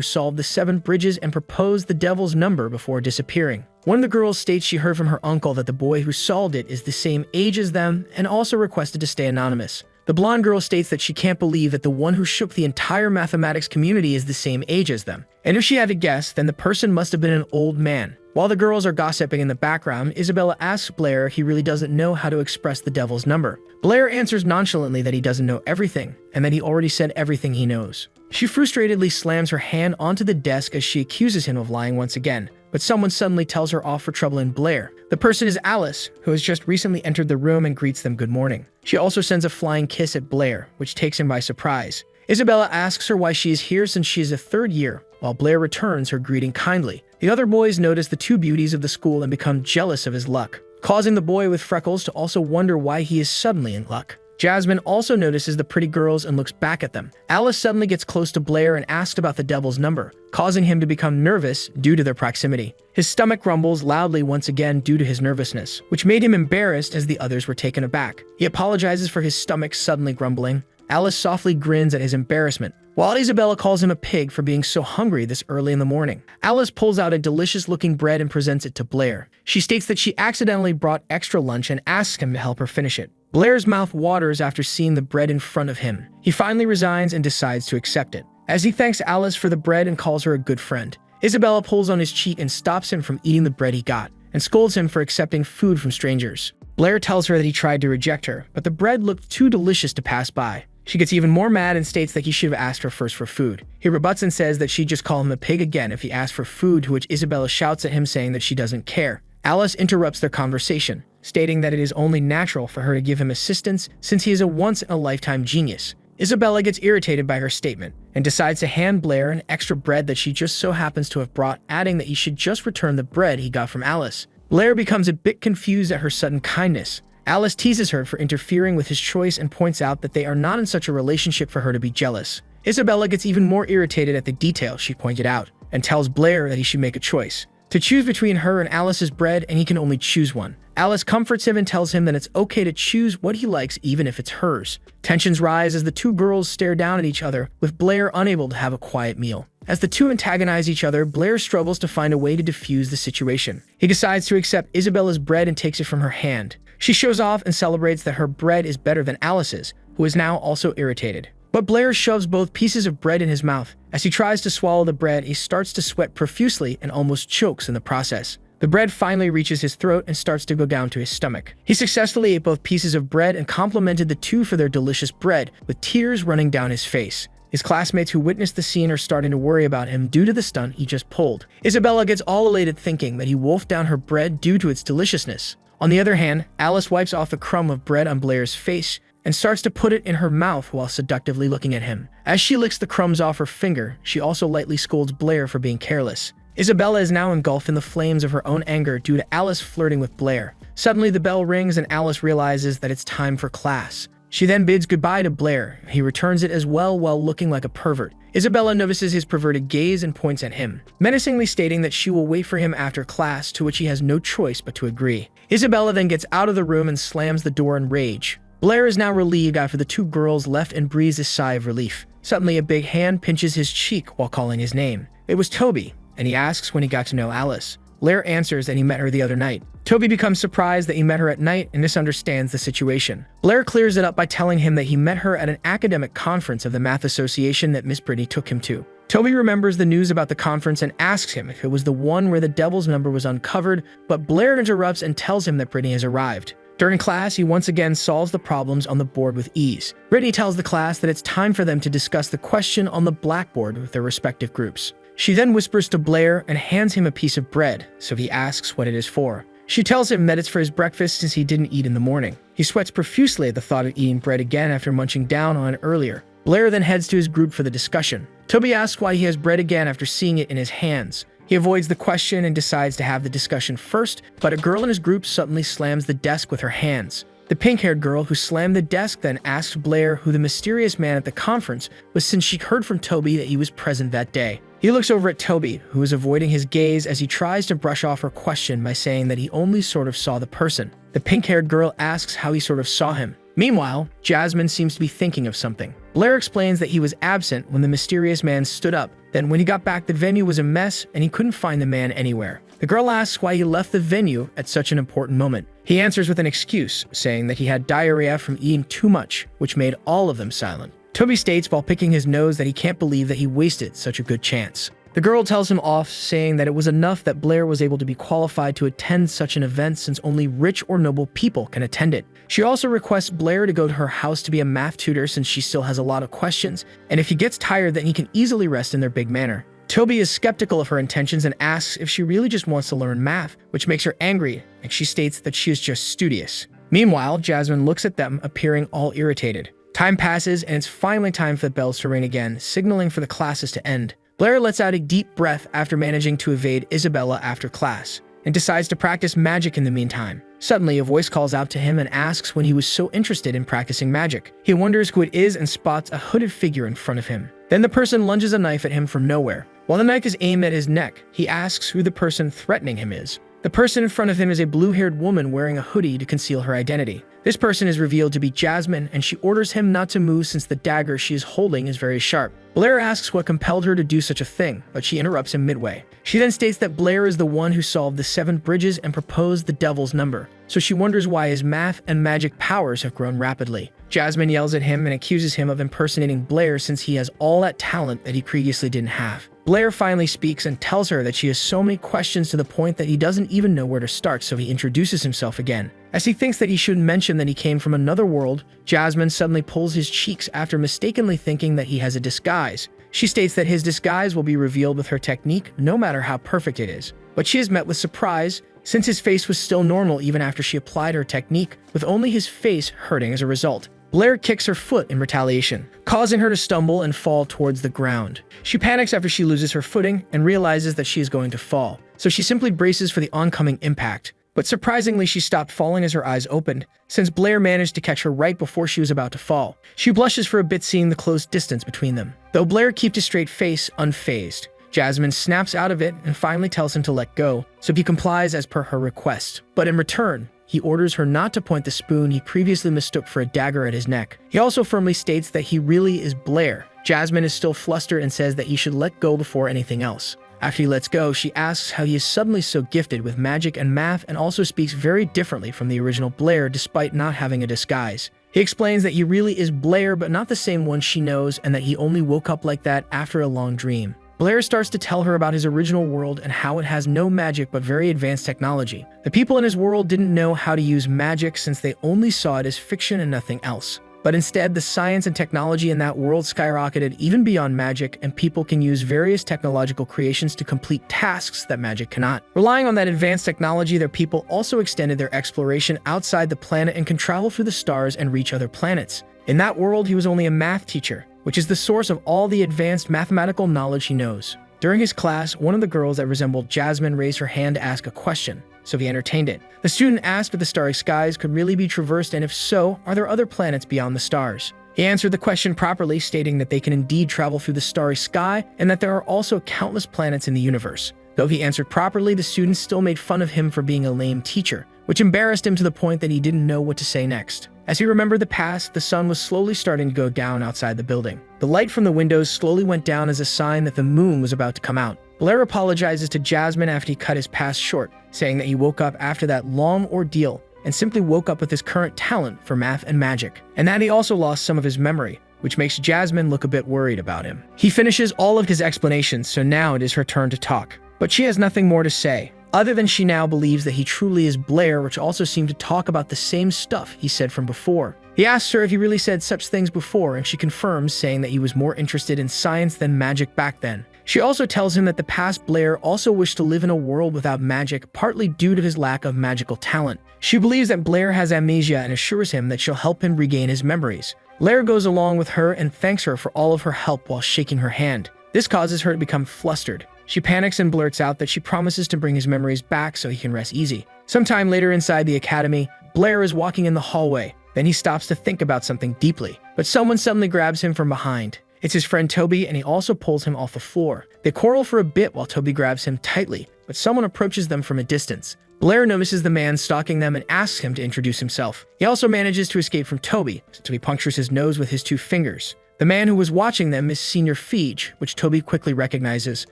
solved the 7 bridges and proposed the devil's number before disappearing. One of the girls states she heard from her uncle that the boy who solved it is the same age as them and also requested to stay anonymous. The blonde girl states that she can't believe that the one who shook the entire mathematics community is the same age as them. And if she had to guess, then the person must have been an old man. While the girls are gossiping in the background, Isabella asks Blair if he really doesn't know how to express the devil's number. Blair answers nonchalantly that he doesn't know everything, and that he already said everything he knows. She frustratedly slams her hand onto the desk as she accuses him of lying once again, but someone suddenly tells her off for troubling Blair. The person is Alice, who has just recently entered the room and greets them good morning. She also sends a flying kiss at Blair, which takes him by surprise. Isabella asks her why she is here since she is a 3rd year, while Blair returns her greeting kindly. The other boys notice the 2 beauties of the school and become jealous of his luck, causing the boy with freckles to also wonder why he is suddenly in luck. Jasmine also notices the pretty girls and looks back at them. Alice suddenly gets close to Blair and asks about the devil's number, causing him to become nervous due to their proximity. His stomach grumbles loudly once again due to his nervousness, which made him embarrassed as the others were taken aback. He apologizes for his stomach suddenly grumbling. Alice softly grins at his embarrassment, while Isabella calls him a pig for being so hungry this early in the morning. Alice pulls out a delicious-looking bread and presents it to Blair. She states that she accidentally brought extra lunch and asks him to help her finish it. Blair's mouth waters after seeing the bread in front of him. He finally resigns and decides to accept it, as he thanks Alice for the bread and calls her a good friend. Isabella pulls on his cheek and stops him from eating the bread he got, and scolds him for accepting food from strangers. Blair tells her that he tried to reject her, but the bread looked too delicious to pass by. She gets even more mad and states that he should have asked her first for food. He rebuts and says that she'd just call him a pig again if he asked for food, to which Isabella shouts at him saying that she doesn't care. Alice interrupts their conversation, stating that it is only natural for her to give him assistance since he is a once-in-a-lifetime genius. Isabella gets irritated by her statement and decides to hand Blair an extra bread that she just so happens to have brought, adding that he should just return the bread he got from Alice. Blair becomes a bit confused at her sudden kindness. Alice teases her for interfering with his choice and points out that they are not in such a relationship for her to be jealous. Isabella gets even more irritated at the details she pointed out and tells Blair that he should make a choice, to choose between her and Alice's bread, and he can only choose one. Alice comforts him and tells him that it's okay to choose what he likes even if it's hers. Tensions rise as the 2 girls stare down at each other, with Blair unable to have a quiet meal. As the 2 antagonize each other, Blair struggles to find a way to defuse the situation. He decides to accept Isabella's bread and takes it from her hand. She shows off and celebrates that her bread is better than Alice's, who is now also irritated. But Blair shoves both pieces of bread in his mouth. As he tries to swallow the bread, he starts to sweat profusely and almost chokes in the process. The bread finally reaches his throat and starts to go down to his stomach. He successfully ate both pieces of bread and complimented the 2 for their delicious bread, with tears running down his face. His classmates who witnessed the scene are starting to worry about him due to the stunt he just pulled. Isabella gets all elated thinking that he wolfed down her bread due to its deliciousness. On the other hand, Alice wipes off a crumb of bread on Blair's face and starts to put it in her mouth while seductively looking at him. As she licks the crumbs off her finger, she also lightly scolds Blair for being careless. Isabella is now engulfed in the flames of her own anger due to Alice flirting with Blair. Suddenly, the bell rings and Alice realizes that it's time for class. She then bids goodbye to Blair. He returns it as well while looking like a pervert. Isabella notices his perverted gaze and points at him, menacingly stating that she will wait for him after class, to which he has no choice but to agree. Isabella then gets out of the room and slams the door in rage. Blair is now relieved after the 2 girls left and breathes a sigh of relief. Suddenly, a big hand pinches his cheek while calling his name. It was Toby, and he asks when he got to know Alice. Blair answers that he met her the other night. Toby becomes surprised that he met her at night and misunderstands the situation. Blair clears it up by telling him that he met her at an academic conference of the Math Association that Miss Brittany took him to. Toby remembers the news about the conference and asks him if it was the one where the devil's number was uncovered, but Blair interrupts and tells him that Brittany has arrived. During class, he once again solves the problems on the board with ease. Brittany tells the class that it's time for them to discuss the question on the blackboard with their respective groups. She then whispers to Blair and hands him a piece of bread, so he asks what it is for. She tells him that it's for his breakfast since he didn't eat in the morning. He sweats profusely at the thought of eating bread again after munching down on it earlier. Blair then heads to his group for the discussion. Toby asks why he has bread again after seeing it in his hands. He avoids the question and decides to have the discussion first, but a girl in his group suddenly slams the desk with her hands. The pink-haired girl who slammed the desk then asks Blair who the mysterious man at the conference was, since she heard from Toby that he was present that day. He looks over at Toby, who is avoiding his gaze as he tries to brush off her question by saying that he only sort of saw the person. The pink-haired girl asks how he sort of saw him. Meanwhile, Jasmine seems to be thinking of something. Blair explains that he was absent when the mysterious man stood up. Then when he got back, the venue was a mess and he couldn't find the man anywhere. The girl asks why he left the venue at such an important moment. He answers with an excuse, saying that he had diarrhea from eating too much, which made all of them silent. Toby states while picking his nose that he can't believe that he wasted such a good chance. The girl tells him off, saying that it was enough that Blair was able to be qualified to attend such an event since only rich or noble people can attend it. She also requests Blair to go to her house to be a math tutor since she still has a lot of questions, and if he gets tired then he can easily rest in their big manor. Toby is skeptical of her intentions and asks if she really just wants to learn math, which makes her angry, and she states that she is just studious. Meanwhile, Jasmine looks at them, appearing all irritated. Time passes, and it's finally time for the bells to ring again, signaling for the classes to end. Blair lets out a deep breath after managing to evade Isabella after class, and decides to practice magic in the meantime. Suddenly, a voice calls out to him and asks when he was so interested in practicing magic. He wonders who it is and spots a hooded figure in front of him. Then the person lunges a knife at him from nowhere. While the knife is aimed at his neck, he asks who the person threatening him is. The person in front of him is a blue-haired woman wearing a hoodie to conceal her identity. This person is revealed to be Jasmine, and she orders him not to move since the dagger she is holding is very sharp. Blair asks what compelled her to do such a thing, but she interrupts him midway. She then states that Blair is the one who solved the 7 bridges and proposed the devil's number, so she wonders why his math and magic powers have grown rapidly. Jasmine yells at him and accuses him of impersonating Blair since he has all that talent that he previously didn't have. Blair finally speaks and tells her that she has so many questions to the point that he doesn't even know where to start, so he introduces himself again. As he thinks that he should mention that he came from another world, Jasmine suddenly pulls his cheeks after mistakenly thinking that he has a disguise. She states that his disguise will be revealed with her technique, no matter how perfect it is. But she is met with surprise, since his face was still normal even after she applied her technique, with only his face hurting as a result. Blair kicks her foot in retaliation, causing her to stumble and fall towards the ground. She panics after she loses her footing and realizes that she is going to fall, so she simply braces for the oncoming impact. But surprisingly, she stopped falling as her eyes opened, since Blair managed to catch her right before she was about to fall. She blushes for a bit seeing the close distance between them. Though Blair keeps a straight face unfazed, Jasmine snaps out of it and finally tells him to let go, so he complies as per her request. But in return, he orders her not to point the spoon he previously mistook for a dagger at his neck. He also firmly states that he really is Blair. Jasmine is still flustered and says that he should let go before anything else. After he lets go, she asks how he is suddenly so gifted with magic and math and also speaks very differently from the original Blair despite not having a disguise. He explains that he really is Blair but not the same one she knows and that he only woke up like that after a long dream. Blair starts to tell her about his original world and how it has no magic but very advanced technology. The people in his world didn't know how to use magic since they only saw it as fiction and nothing else. But instead, the science and technology in that world skyrocketed even beyond magic, and people can use various technological creations to complete tasks that magic cannot. Relying on that advanced technology, their people also extended their exploration outside the planet and can travel through the stars and reach other planets. In that world, he was only a math teacher, which is the source of all the advanced mathematical knowledge he knows. During his class, one of the girls that resembled Jasmine raised her hand to ask a question, so he entertained it. The student asked if the starry skies could really be traversed, and if so, are there other planets beyond the stars? He answered the question properly, stating that they can indeed travel through the starry sky and that there are also countless planets in the universe. Though he answered properly, the students still made fun of him for being a lame teacher, which embarrassed him to the point that he didn't know what to say next. As he remembered the past, the sun was slowly starting to go down outside the building. The light from the windows slowly went down as a sign that the moon was about to come out. Blair apologizes to Jasmine after he cut his past short, saying that he woke up after that long ordeal and simply woke up with his current talent for math and magic, and that he also lost some of his memory, which makes Jasmine look a bit worried about him. He finishes all of his explanations, so now it is her turn to talk. But she has nothing more to say, Other than she now believes that he truly is Blair, which also seemed to talk about the same stuff he said from before. He asks her if he really said such things before, and she confirms, saying that he was more interested in science than magic back then. She also tells him that the past Blair also wished to live in a world without magic, partly due to his lack of magical talent. She believes that Blair has amnesia and assures him that she'll help him regain his memories. Blair goes along with her and thanks her for all of her help while shaking her hand. This causes her to become flustered. She panics and blurts out that she promises to bring his memories back so he can rest easy. Sometime later inside the academy, Blair is walking in the hallway. Then he stops to think about something deeply, but someone suddenly grabs him from behind. It's his friend Toby, and he also pulls him off the floor. They quarrel for a bit while Toby grabs him tightly, but someone approaches them from a distance. Blair notices the man stalking them and asks him to introduce himself. He also manages to escape from Toby, so he punctures his nose with his 2 fingers. The man who was watching them is Senior Feige, which Toby quickly recognizes,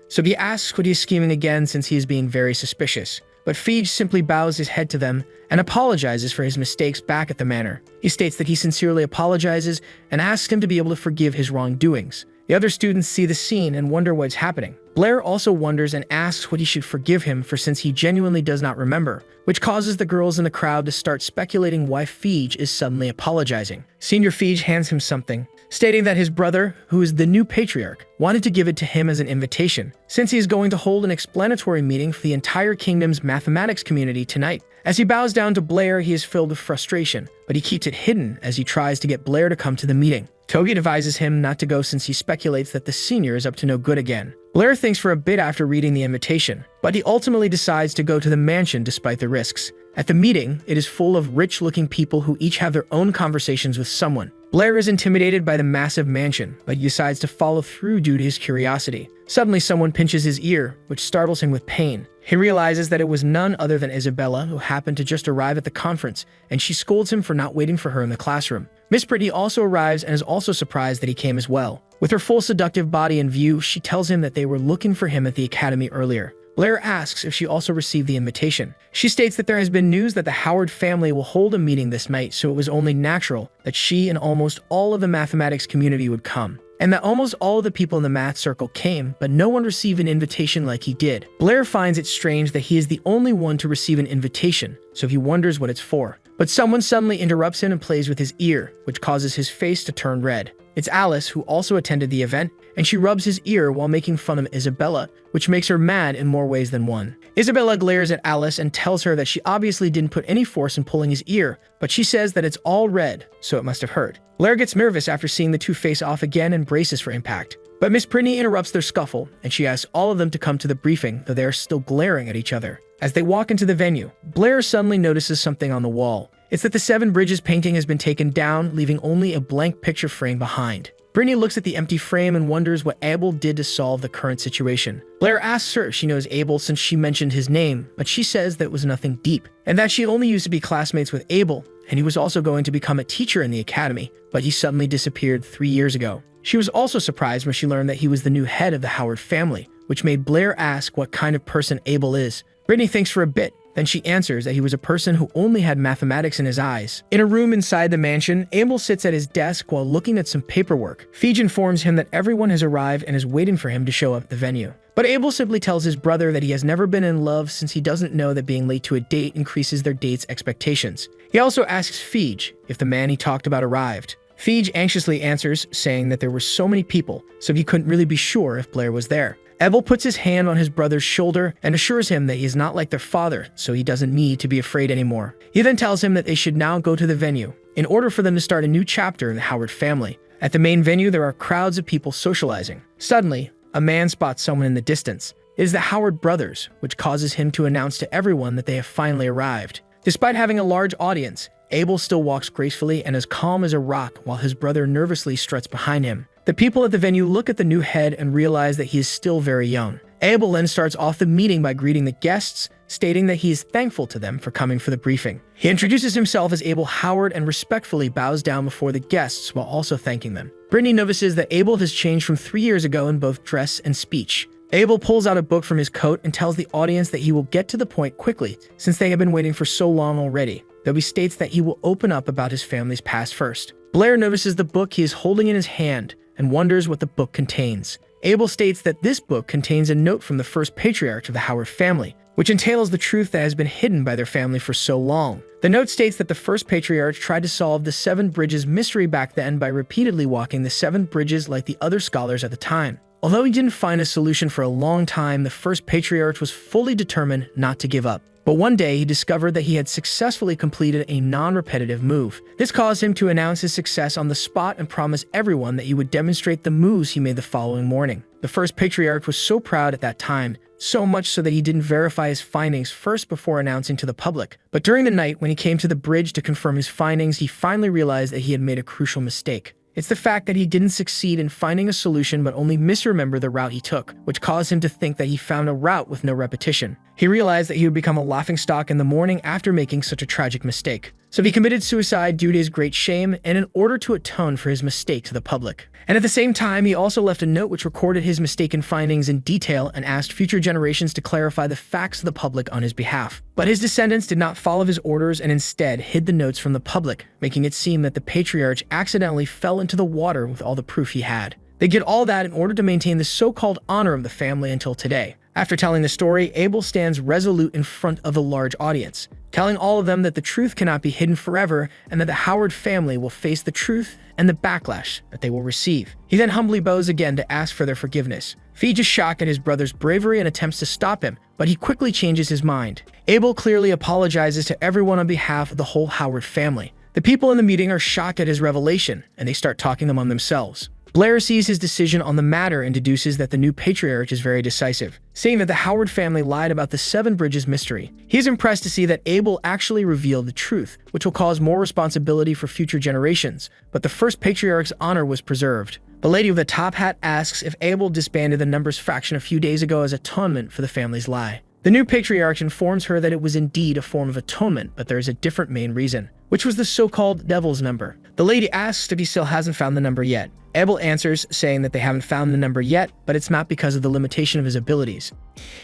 so he asks what he is scheming again since he is being very suspicious. But Feige simply bows his head to them and apologizes for his mistakes back at the manor. He states that he sincerely apologizes and asks him to be able to forgive his wrongdoings. The other students see the scene and wonder what's happening. Blair also wonders and asks what he should forgive him for since he genuinely does not remember, which causes the girls in the crowd to start speculating why Feige is suddenly apologizing. Senior Feige hands him something, stating that his brother, who is the new patriarch, wanted to give it to him as an invitation, since he is going to hold an explanatory meeting for the entire kingdom's mathematics community tonight. As he bows down to Blair, he is filled with frustration, but he keeps it hidden as he tries to get Blair to come to the meeting. Toby advises him not to go since he speculates that the senior is up to no good again. Blair thinks for a bit after reading the invitation, but he ultimately decides to go to the mansion despite the risks. At the meeting, it is full of rich-looking people who each have their own conversations with someone. Blair is intimidated by the massive mansion, but he decides to follow through due to his curiosity. Suddenly, someone pinches his ear, which startles him with pain. He realizes that it was none other than Isabella, who happened to just arrive at the conference, and she scolds him for not waiting for her in the classroom. Miss Brittany also arrives and is also surprised that he came as well. With her full seductive body in view, she tells him that they were looking for him at the academy earlier. Blair asks if she also received the invitation. She states that there has been news that the Howard family will hold a meeting this night, so it was only natural that she and almost all of the mathematics community would come, and that almost all of the people in the math circle came, but no one received an invitation like he did. Blair finds it strange that he is the only one to receive an invitation, so he wonders what it's for. But someone suddenly interrupts him and plays with his ear, which causes his face to turn red. It's Alice, who also attended the event, and she rubs his ear while making fun of Isabella, which makes her mad in more ways than one. Isabella glares at Alice and tells her that she obviously didn't put any force in pulling his ear, but she says that it's all red, so it must have hurt. Blair gets nervous after seeing the two face off again and braces for impact. But Miss Brittany interrupts their scuffle, and she asks all of them to come to the briefing, though they are still glaring at each other. As they walk into the venue, Blair suddenly notices something on the wall. It's that the Seven Bridges painting has been taken down, leaving only a blank picture frame behind. Brittany looks at the empty frame and wonders what Abel did to solve the current situation. Blair asks her if she knows Abel since she mentioned his name, but she says that it was nothing deep, and that she only used to be classmates with Abel, and he was also going to become a teacher in the academy, but he suddenly disappeared 3 years ago. She was also surprised when she learned that he was the new head of the Howard family, which made Blair ask what kind of person Abel is. Brittany thinks for a bit, then she answers that he was a person who only had mathematics in his eyes. In a room inside the mansion, Abel sits at his desk while looking at some paperwork. Feige informs him that everyone has arrived and is waiting for him to show up at the venue. But Abel simply tells his brother that he has never been in love since he doesn't know that being late to a date increases their date's expectations. He also asks Feige if the man he talked about arrived. Feige anxiously answers, saying that there were so many people, so he couldn't really be sure if Blair was there. Abel puts his hand on his brother's shoulder and assures him that he is not like their father, so he doesn't need to be afraid anymore. He then tells him that they should now go to the venue, in order for them to start a new chapter in the Howard family. At the main venue, there are crowds of people socializing. Suddenly, a man spots someone in the distance. It is the Howard brothers, which causes him to announce to everyone that they have finally arrived. Despite having a large audience, Abel still walks gracefully and as calm as a rock while his brother nervously struts behind him. The people at the venue look at the new head and realize that he is still very young. Abel then starts off the meeting by greeting the guests, stating that he is thankful to them for coming for the briefing. He introduces himself as Abel Howard and respectfully bows down before the guests while also thanking them. Brittany notices that Abel has changed from 3 years ago in both dress and speech. Abel pulls out a book from his coat and tells the audience that he will get to the point quickly since they have been waiting for so long already, though he states that he will open up about his family's past first. Blair notices the book he is holding in his hand and wonders what the book contains. Abel states that this book contains a note from the first patriarch of the Howard family, which entails the truth that has been hidden by their family for so long. The note states that the first patriarch tried to solve the 7 bridges mystery back then by repeatedly walking the 7 bridges like the other scholars at the time. Although he didn't find a solution for a long time, the first patriarch was fully determined not to give up. But one day, he discovered that he had successfully completed a non-repetitive move. This caused him to announce his success on the spot and promise everyone that he would demonstrate the moves he made the following morning. The first patriarch was so proud at that time, so much so that he didn't verify his findings first before announcing to the public. But during the night, when he came to the bridge to confirm his findings, he finally realized that he had made a crucial mistake. It's the fact that he didn't succeed in finding a solution but only misremembered the route he took, which caused him to think that he found a route with no repetition. He realized that he would become a laughingstock in the morning after making such a tragic mistake. So he committed suicide due to his great shame and in order to atone for his mistake to the public. And at the same time, he also left a note which recorded his mistaken findings in detail and asked future generations to clarify the facts to the public on his behalf. But his descendants did not follow his orders and instead hid the notes from the public, making it seem that the patriarch accidentally fell into the water with all the proof he had. They did all that in order to maintain the so-called honor of the family until today. After telling the story, Abel stands resolute in front of a large audience, telling all of them that the truth cannot be hidden forever and that the Howard family will face the truth and the backlash that they will receive. He then humbly bows again to ask for their forgiveness. Feige is shocked at his brother's bravery and attempts to stop him, but he quickly changes his mind. Abel clearly apologizes to everyone on behalf of the whole Howard family. The people in the meeting are shocked at his revelation, and they start talking among themselves. Blair sees his decision on the matter and deduces that the new patriarch is very decisive, saying that the Howard family lied about the 7 bridges mystery. He is impressed to see that Abel actually revealed the truth, which will cause more responsibility for future generations, but the first patriarch's honor was preserved. The lady with the top hat asks if Abel disbanded the Numbers faction a few days ago as atonement for the family's lie. The new patriarch informs her that it was indeed a form of atonement, but there is a different main reason, which was the so-called Devil's Number. The lady asks if he still hasn't found the number yet. Abel answers, saying that they haven't found the number yet, but it's not because of the limitation of his abilities.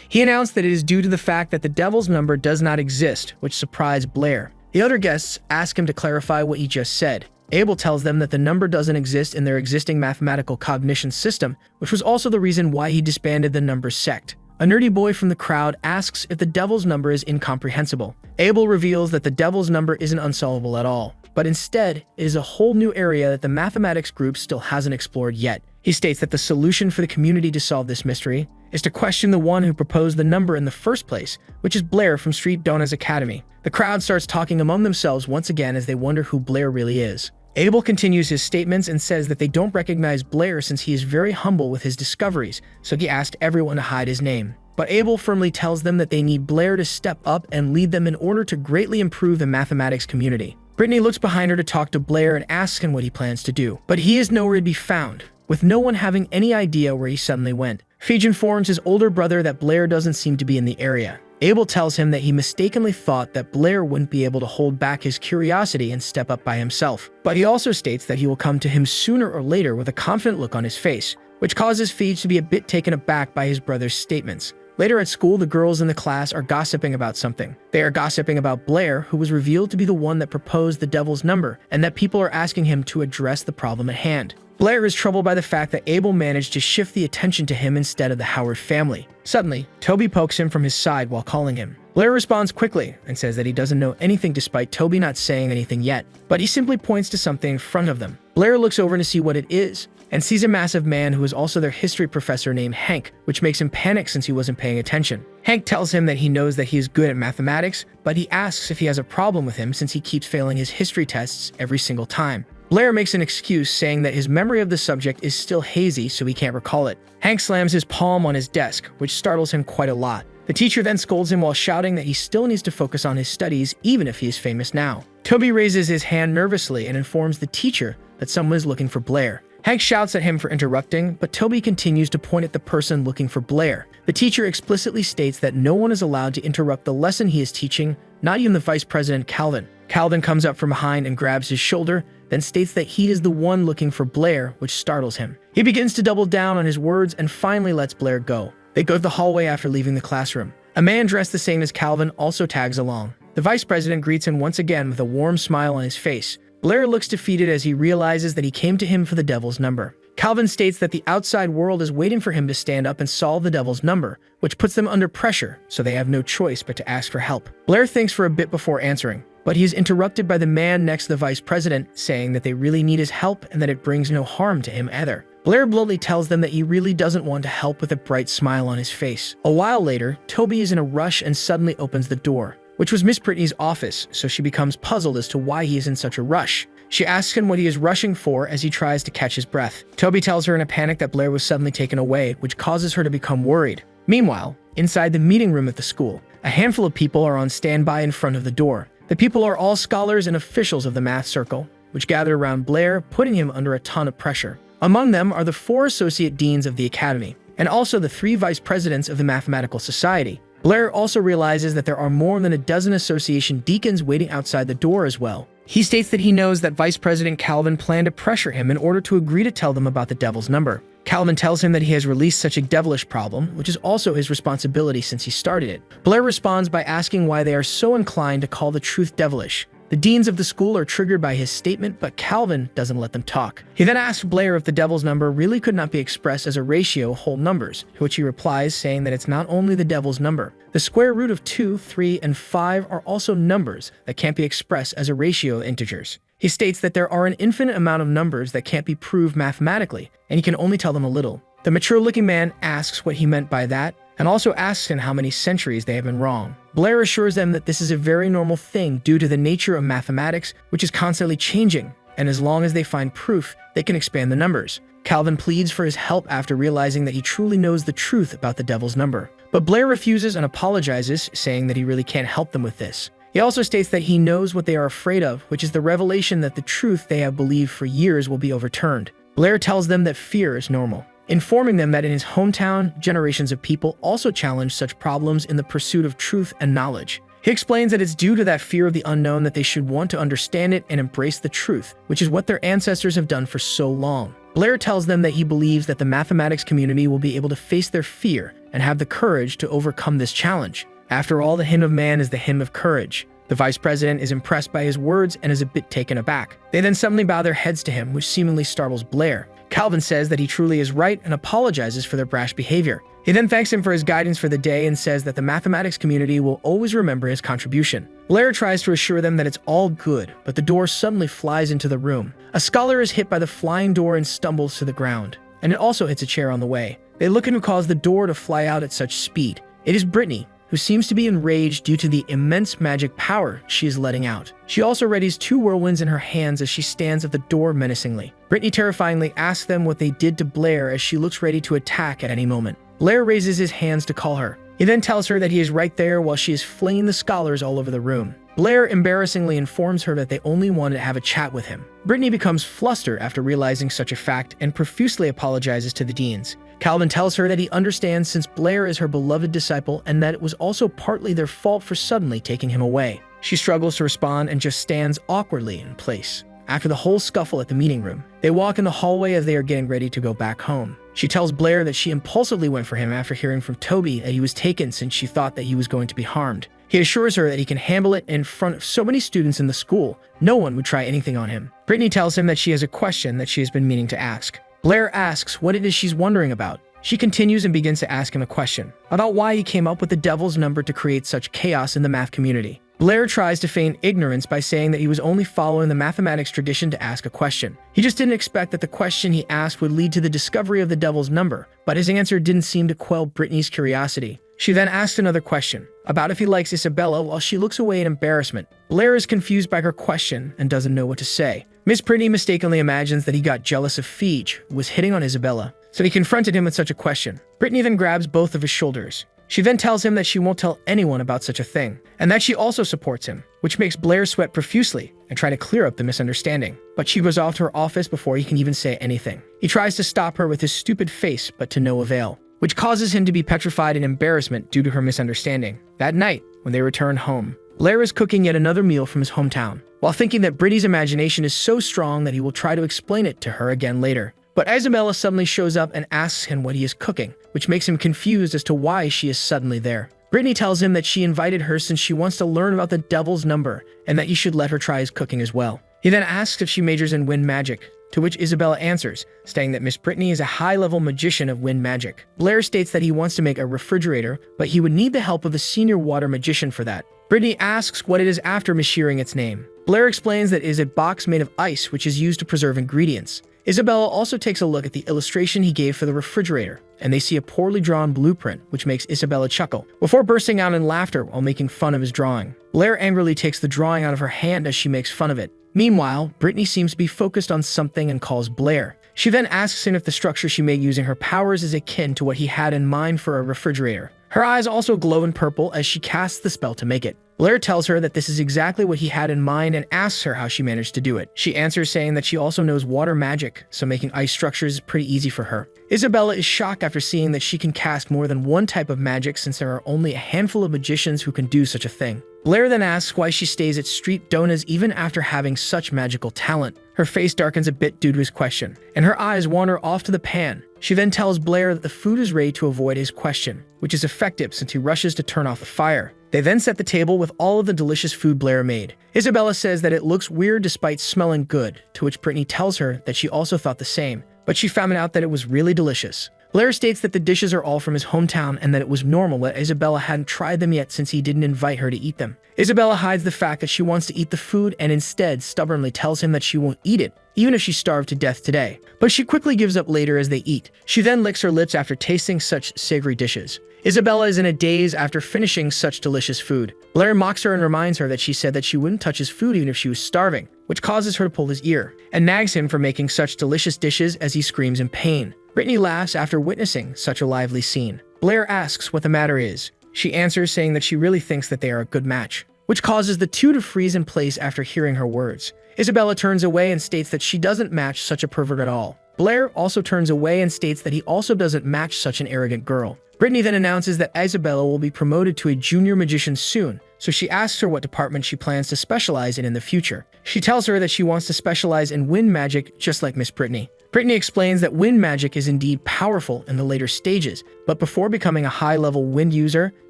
He announced that it is due to the fact that the Devil's Number does not exist, which surprised Blair. The other guests ask him to clarify what he just said. Abel tells them that the number doesn't exist in their existing mathematical cognition system, which was also the reason why he disbanded the Numbers sect. A nerdy boy from the crowd asks if the Devil's Number is incomprehensible. Abel reveals that the Devil's Number isn't unsolvable at all, but instead, it is a whole new area that the mathematics group still hasn't explored yet. He states that the solution for the community to solve this mystery is to question the one who proposed the number in the first place, which is Blair from Street Donna's Academy. The crowd starts talking among themselves once again as they wonder who Blair really is. Abel continues his statements and says that they don't recognize Blair since he is very humble with his discoveries, so he asked everyone to hide his name. But Abel firmly tells them that they need Blair to step up and lead them in order to greatly improve the mathematics community. Brittany looks behind her to talk to Blair and asks him what he plans to do, but he is nowhere to be found, with no one having any idea where he suddenly went. Feige informs his older brother that Blair doesn't seem to be in the area. Abel tells him that he mistakenly thought that Blair wouldn't be able to hold back his curiosity and step up by himself. But he also states that he will come to him sooner or later with a confident look on his face, which causes Feige to be a bit taken aback by his brother's statements. Later at school, the girls in the class are gossiping about something. They are gossiping about Blair, who was revealed to be the one that proposed the Devil's Number, and that people are asking him to address the problem at hand. Blair is troubled by the fact that Abel managed to shift the attention to him instead of the Howard family. Suddenly, Toby pokes him from his side while calling him. Blair responds quickly and says that he doesn't know anything despite Toby not saying anything yet, but he simply points to something in front of them. Blair looks over to see what it is, and sees a massive man who is also their history professor named Hank, which makes him panic since he wasn't paying attention. Hank tells him that he knows that he is good at mathematics, but he asks if he has a problem with him since he keeps failing his history tests every single time. Blair makes an excuse saying that his memory of the subject is still hazy, so he can't recall it. Hank slams his palm on his desk, which startles him quite a lot. The teacher then scolds him while shouting that he still needs to focus on his studies even if he is famous now. Toby raises his hand nervously and informs the teacher that someone is looking for Blair. Hank shouts at him for interrupting, but Toby continues to point at the person looking for Blair. The teacher explicitly states that no one is allowed to interrupt the lesson he is teaching, not even the vice president Calvin. Calvin comes up from behind and grabs his shoulder, then states that he is the one looking for Blair, which startles him. He begins to double down on his words and finally lets Blair go. They go to the hallway after leaving the classroom. A man dressed the same as Calvin also tags along. The vice president greets him once again with a warm smile on his face. Blair looks defeated as he realizes that he came to him for the Devil's Number. Calvin states that the outside world is waiting for him to stand up and solve the devil's number, which puts them under pressure, so they have no choice but to ask for help. Blair thinks for a bit before answering, but he is interrupted by the man next to the vice president, saying that they really need his help and that it brings no harm to him either. Blair bluntly tells them that he really doesn't want to help with a bright smile on his face. A while later, Toby is in a rush and suddenly opens the door, which was Miss Brittany's office, so she becomes puzzled as to why he is in such a rush. She asks him what he is rushing for as he tries to catch his breath. Toby tells her in a panic that Blair was suddenly taken away, which causes her to become worried. Meanwhile, inside the meeting room at the school, a handful of people are on standby in front of the door. The people are all scholars and officials of the math circle, which gather around Blair, putting him under a ton of pressure. Among them are the 4 associate deans of the academy, and also the 3 vice presidents of the Mathematical Society. Blair also realizes that there are more than a dozen association deacons waiting outside the door as well. He states that he knows that Vice President Calvin planned to pressure him in order to agree to tell them about the devil's number. Calvin tells him that he has released such a devilish problem, which is also his responsibility since he started it. Blair responds by asking why they are so inclined to call the truth devilish. The deans of the school are triggered by his statement, but Calvin doesn't let them talk. He then asks Blair if the devil's number really could not be expressed as a ratio of whole numbers, to which he replies saying that it's not only the devil's number. The square root of 2, 3, and 5 are also numbers that can't be expressed as a ratio of integers. He states that there are an infinite amount of numbers that can't be proved mathematically, and he can only tell them a little. The mature-looking man asks what he meant by that, and also asks him how many centuries they have been wrong. Blair assures them that this is a very normal thing due to the nature of mathematics, which is constantly changing, and as long as they find proof, they can expand the numbers. Calvin pleads for his help after realizing that he truly knows the truth about the devil's number. But Blair refuses and apologizes, saying that he really can't help them with this. He also states that he knows what they are afraid of, which is the revelation that the truth they have believed for years will be overturned. Blair tells them that fear is normal, informing them that in his hometown, generations of people also challenge such problems in the pursuit of truth and knowledge. He explains that it's due to that fear of the unknown that they should want to understand it and embrace the truth, which is what their ancestors have done for so long. Blair tells them that he believes that the mathematics community will be able to face their fear and have the courage to overcome this challenge. After all, the hymn of man is the hymn of courage. The vice president is impressed by his words and is a bit taken aback. They then suddenly bow their heads to him, which seemingly startles Blair. Calvin says that he truly is right and apologizes for their brash behavior. He then thanks him for his guidance for the day and says that the mathematics community will always remember his contribution. Blair tries to assure them that it's all good, but the door suddenly flies into the room. A scholar is hit by the flying door and stumbles to the ground, and it also hits a chair on the way. They look at who caused the door to fly out at such speed. It is Brittany, who seems to be enraged due to the immense magic power she is letting out. She also readies 2 whirlwinds in her hands as she stands at the door menacingly. Brittany terrifyingly asks them what they did to Blair as she looks ready to attack at any moment. Blair raises his hands to call her. He then tells her that he is right there while she is flinging the scholars all over the room. Blair embarrassingly informs her that they only wanted to have a chat with him. Brittany becomes flustered after realizing such a fact and profusely apologizes to the deans. Calvin tells her that he understands since Blair is her beloved disciple and that it was also partly their fault for suddenly taking him away. She struggles to respond and just stands awkwardly in place. After the whole scuffle at the meeting room, they walk in the hallway as they are getting ready to go back home. She tells Blair that she impulsively went for him after hearing from Toby that he was taken since she thought that he was going to be harmed. He assures her that he can handle it in front of so many students in the school, no one would try anything on him. Brittany tells him that she has a question that she has been meaning to ask. Blair asks what it is she's wondering about. She continues and begins to ask him a question about why he came up with the devil's number to create such chaos in the math community. Blair tries to feign ignorance by saying that he was only following the mathematics tradition to ask a question. He just didn't expect that the question he asked would lead to the discovery of the devil's number, but his answer didn't seem to quell Brittany's curiosity. She then asks another question, about if he likes Isabella, while she looks away in embarrassment. Blair is confused by her question and doesn't know what to say. Miss Brittany mistakenly imagines that he got jealous of Feige, who was hitting on Isabella, so he confronted him with such a question. Brittany then grabs both of his shoulders. She then tells him that she won't tell anyone about such a thing, and that she also supports him, which makes Blair sweat profusely and try to clear up the misunderstanding. But she goes off to her office before he can even say anything. He tries to stop her with his stupid face, but to no avail, which causes him to be petrified in embarrassment due to her misunderstanding. That night, when they return home, Blair is cooking yet another meal from his hometown, while thinking that Brittany's imagination is so strong that he will try to explain it to her again later. But Isabella suddenly shows up and asks him what he is cooking, which makes him confused as to why she is suddenly there. Brittany tells him that she invited her since she wants to learn about the devil's number, and that he should let her try his cooking as well. He then asks if she majors in wind magic, to which Isabella answers, stating that Miss Brittany is a high-level magician of wind magic. Blair states that he wants to make a refrigerator, but he would need the help of a senior water magician for that. Brittany asks what it is after mishearing its name. Blair explains that it is a box made of ice which is used to preserve ingredients. Isabella also takes a look at the illustration he gave for the refrigerator, and they see a poorly drawn blueprint, which makes Isabella chuckle, before bursting out in laughter while making fun of his drawing. Blair angrily takes the drawing out of her hand as she makes fun of it. Meanwhile, Brittany seems to be focused on something and calls Blair. She then asks him if the structure she made using her powers is akin to what he had in mind for a refrigerator. Her eyes also glow in purple as she casts the spell to make it. Blair tells her that this is exactly what he had in mind and asks her how she managed to do it. She answers saying that she also knows water magic, so making ice structures is pretty easy for her. Isabella is shocked after seeing that she can cast more than one type of magic since there are only a handful of magicians who can do such a thing. Blair then asks why she stays at Street Dona's even after having such magical talent. Her face darkens a bit due to his question, and her eyes wander off to the pan. She then tells Blair that the food is ready to avoid his question, which is effective since he rushes to turn off the fire. They then set the table with all of the delicious food Blair made. Isabella says that it looks weird despite smelling good, to which Brittany tells her that she also thought the same, but she found out that it was really delicious. Blair states that the dishes are all from his hometown and that it was normal that Isabella hadn't tried them yet since he didn't invite her to eat them. Isabella hides the fact that she wants to eat the food and instead stubbornly tells him that she won't eat it, even if she starved to death today. But she quickly gives up later as they eat. She then licks her lips after tasting such savory dishes. Isabella is in a daze after finishing such delicious food. Blair mocks her and reminds her that she said that she wouldn't touch his food even if she was starving, which causes her to pull his ear, and nags him for making such delicious dishes as he screams in pain. Brittany laughs after witnessing such a lively scene. Blair asks what the matter is. She answers saying that she really thinks that they are a good match, which causes the two to freeze in place after hearing her words. Isabella turns away and states that she doesn't match such a pervert at all. Blair also turns away and states that he also doesn't match such an arrogant girl. Brittany then announces that Isabella will be promoted to a junior magician soon, so she asks her what department she plans to specialize in the future. She tells her that she wants to specialize in wind magic just like Miss Brittany. Brittany explains that wind magic is indeed powerful in the later stages, but before becoming a high-level wind user,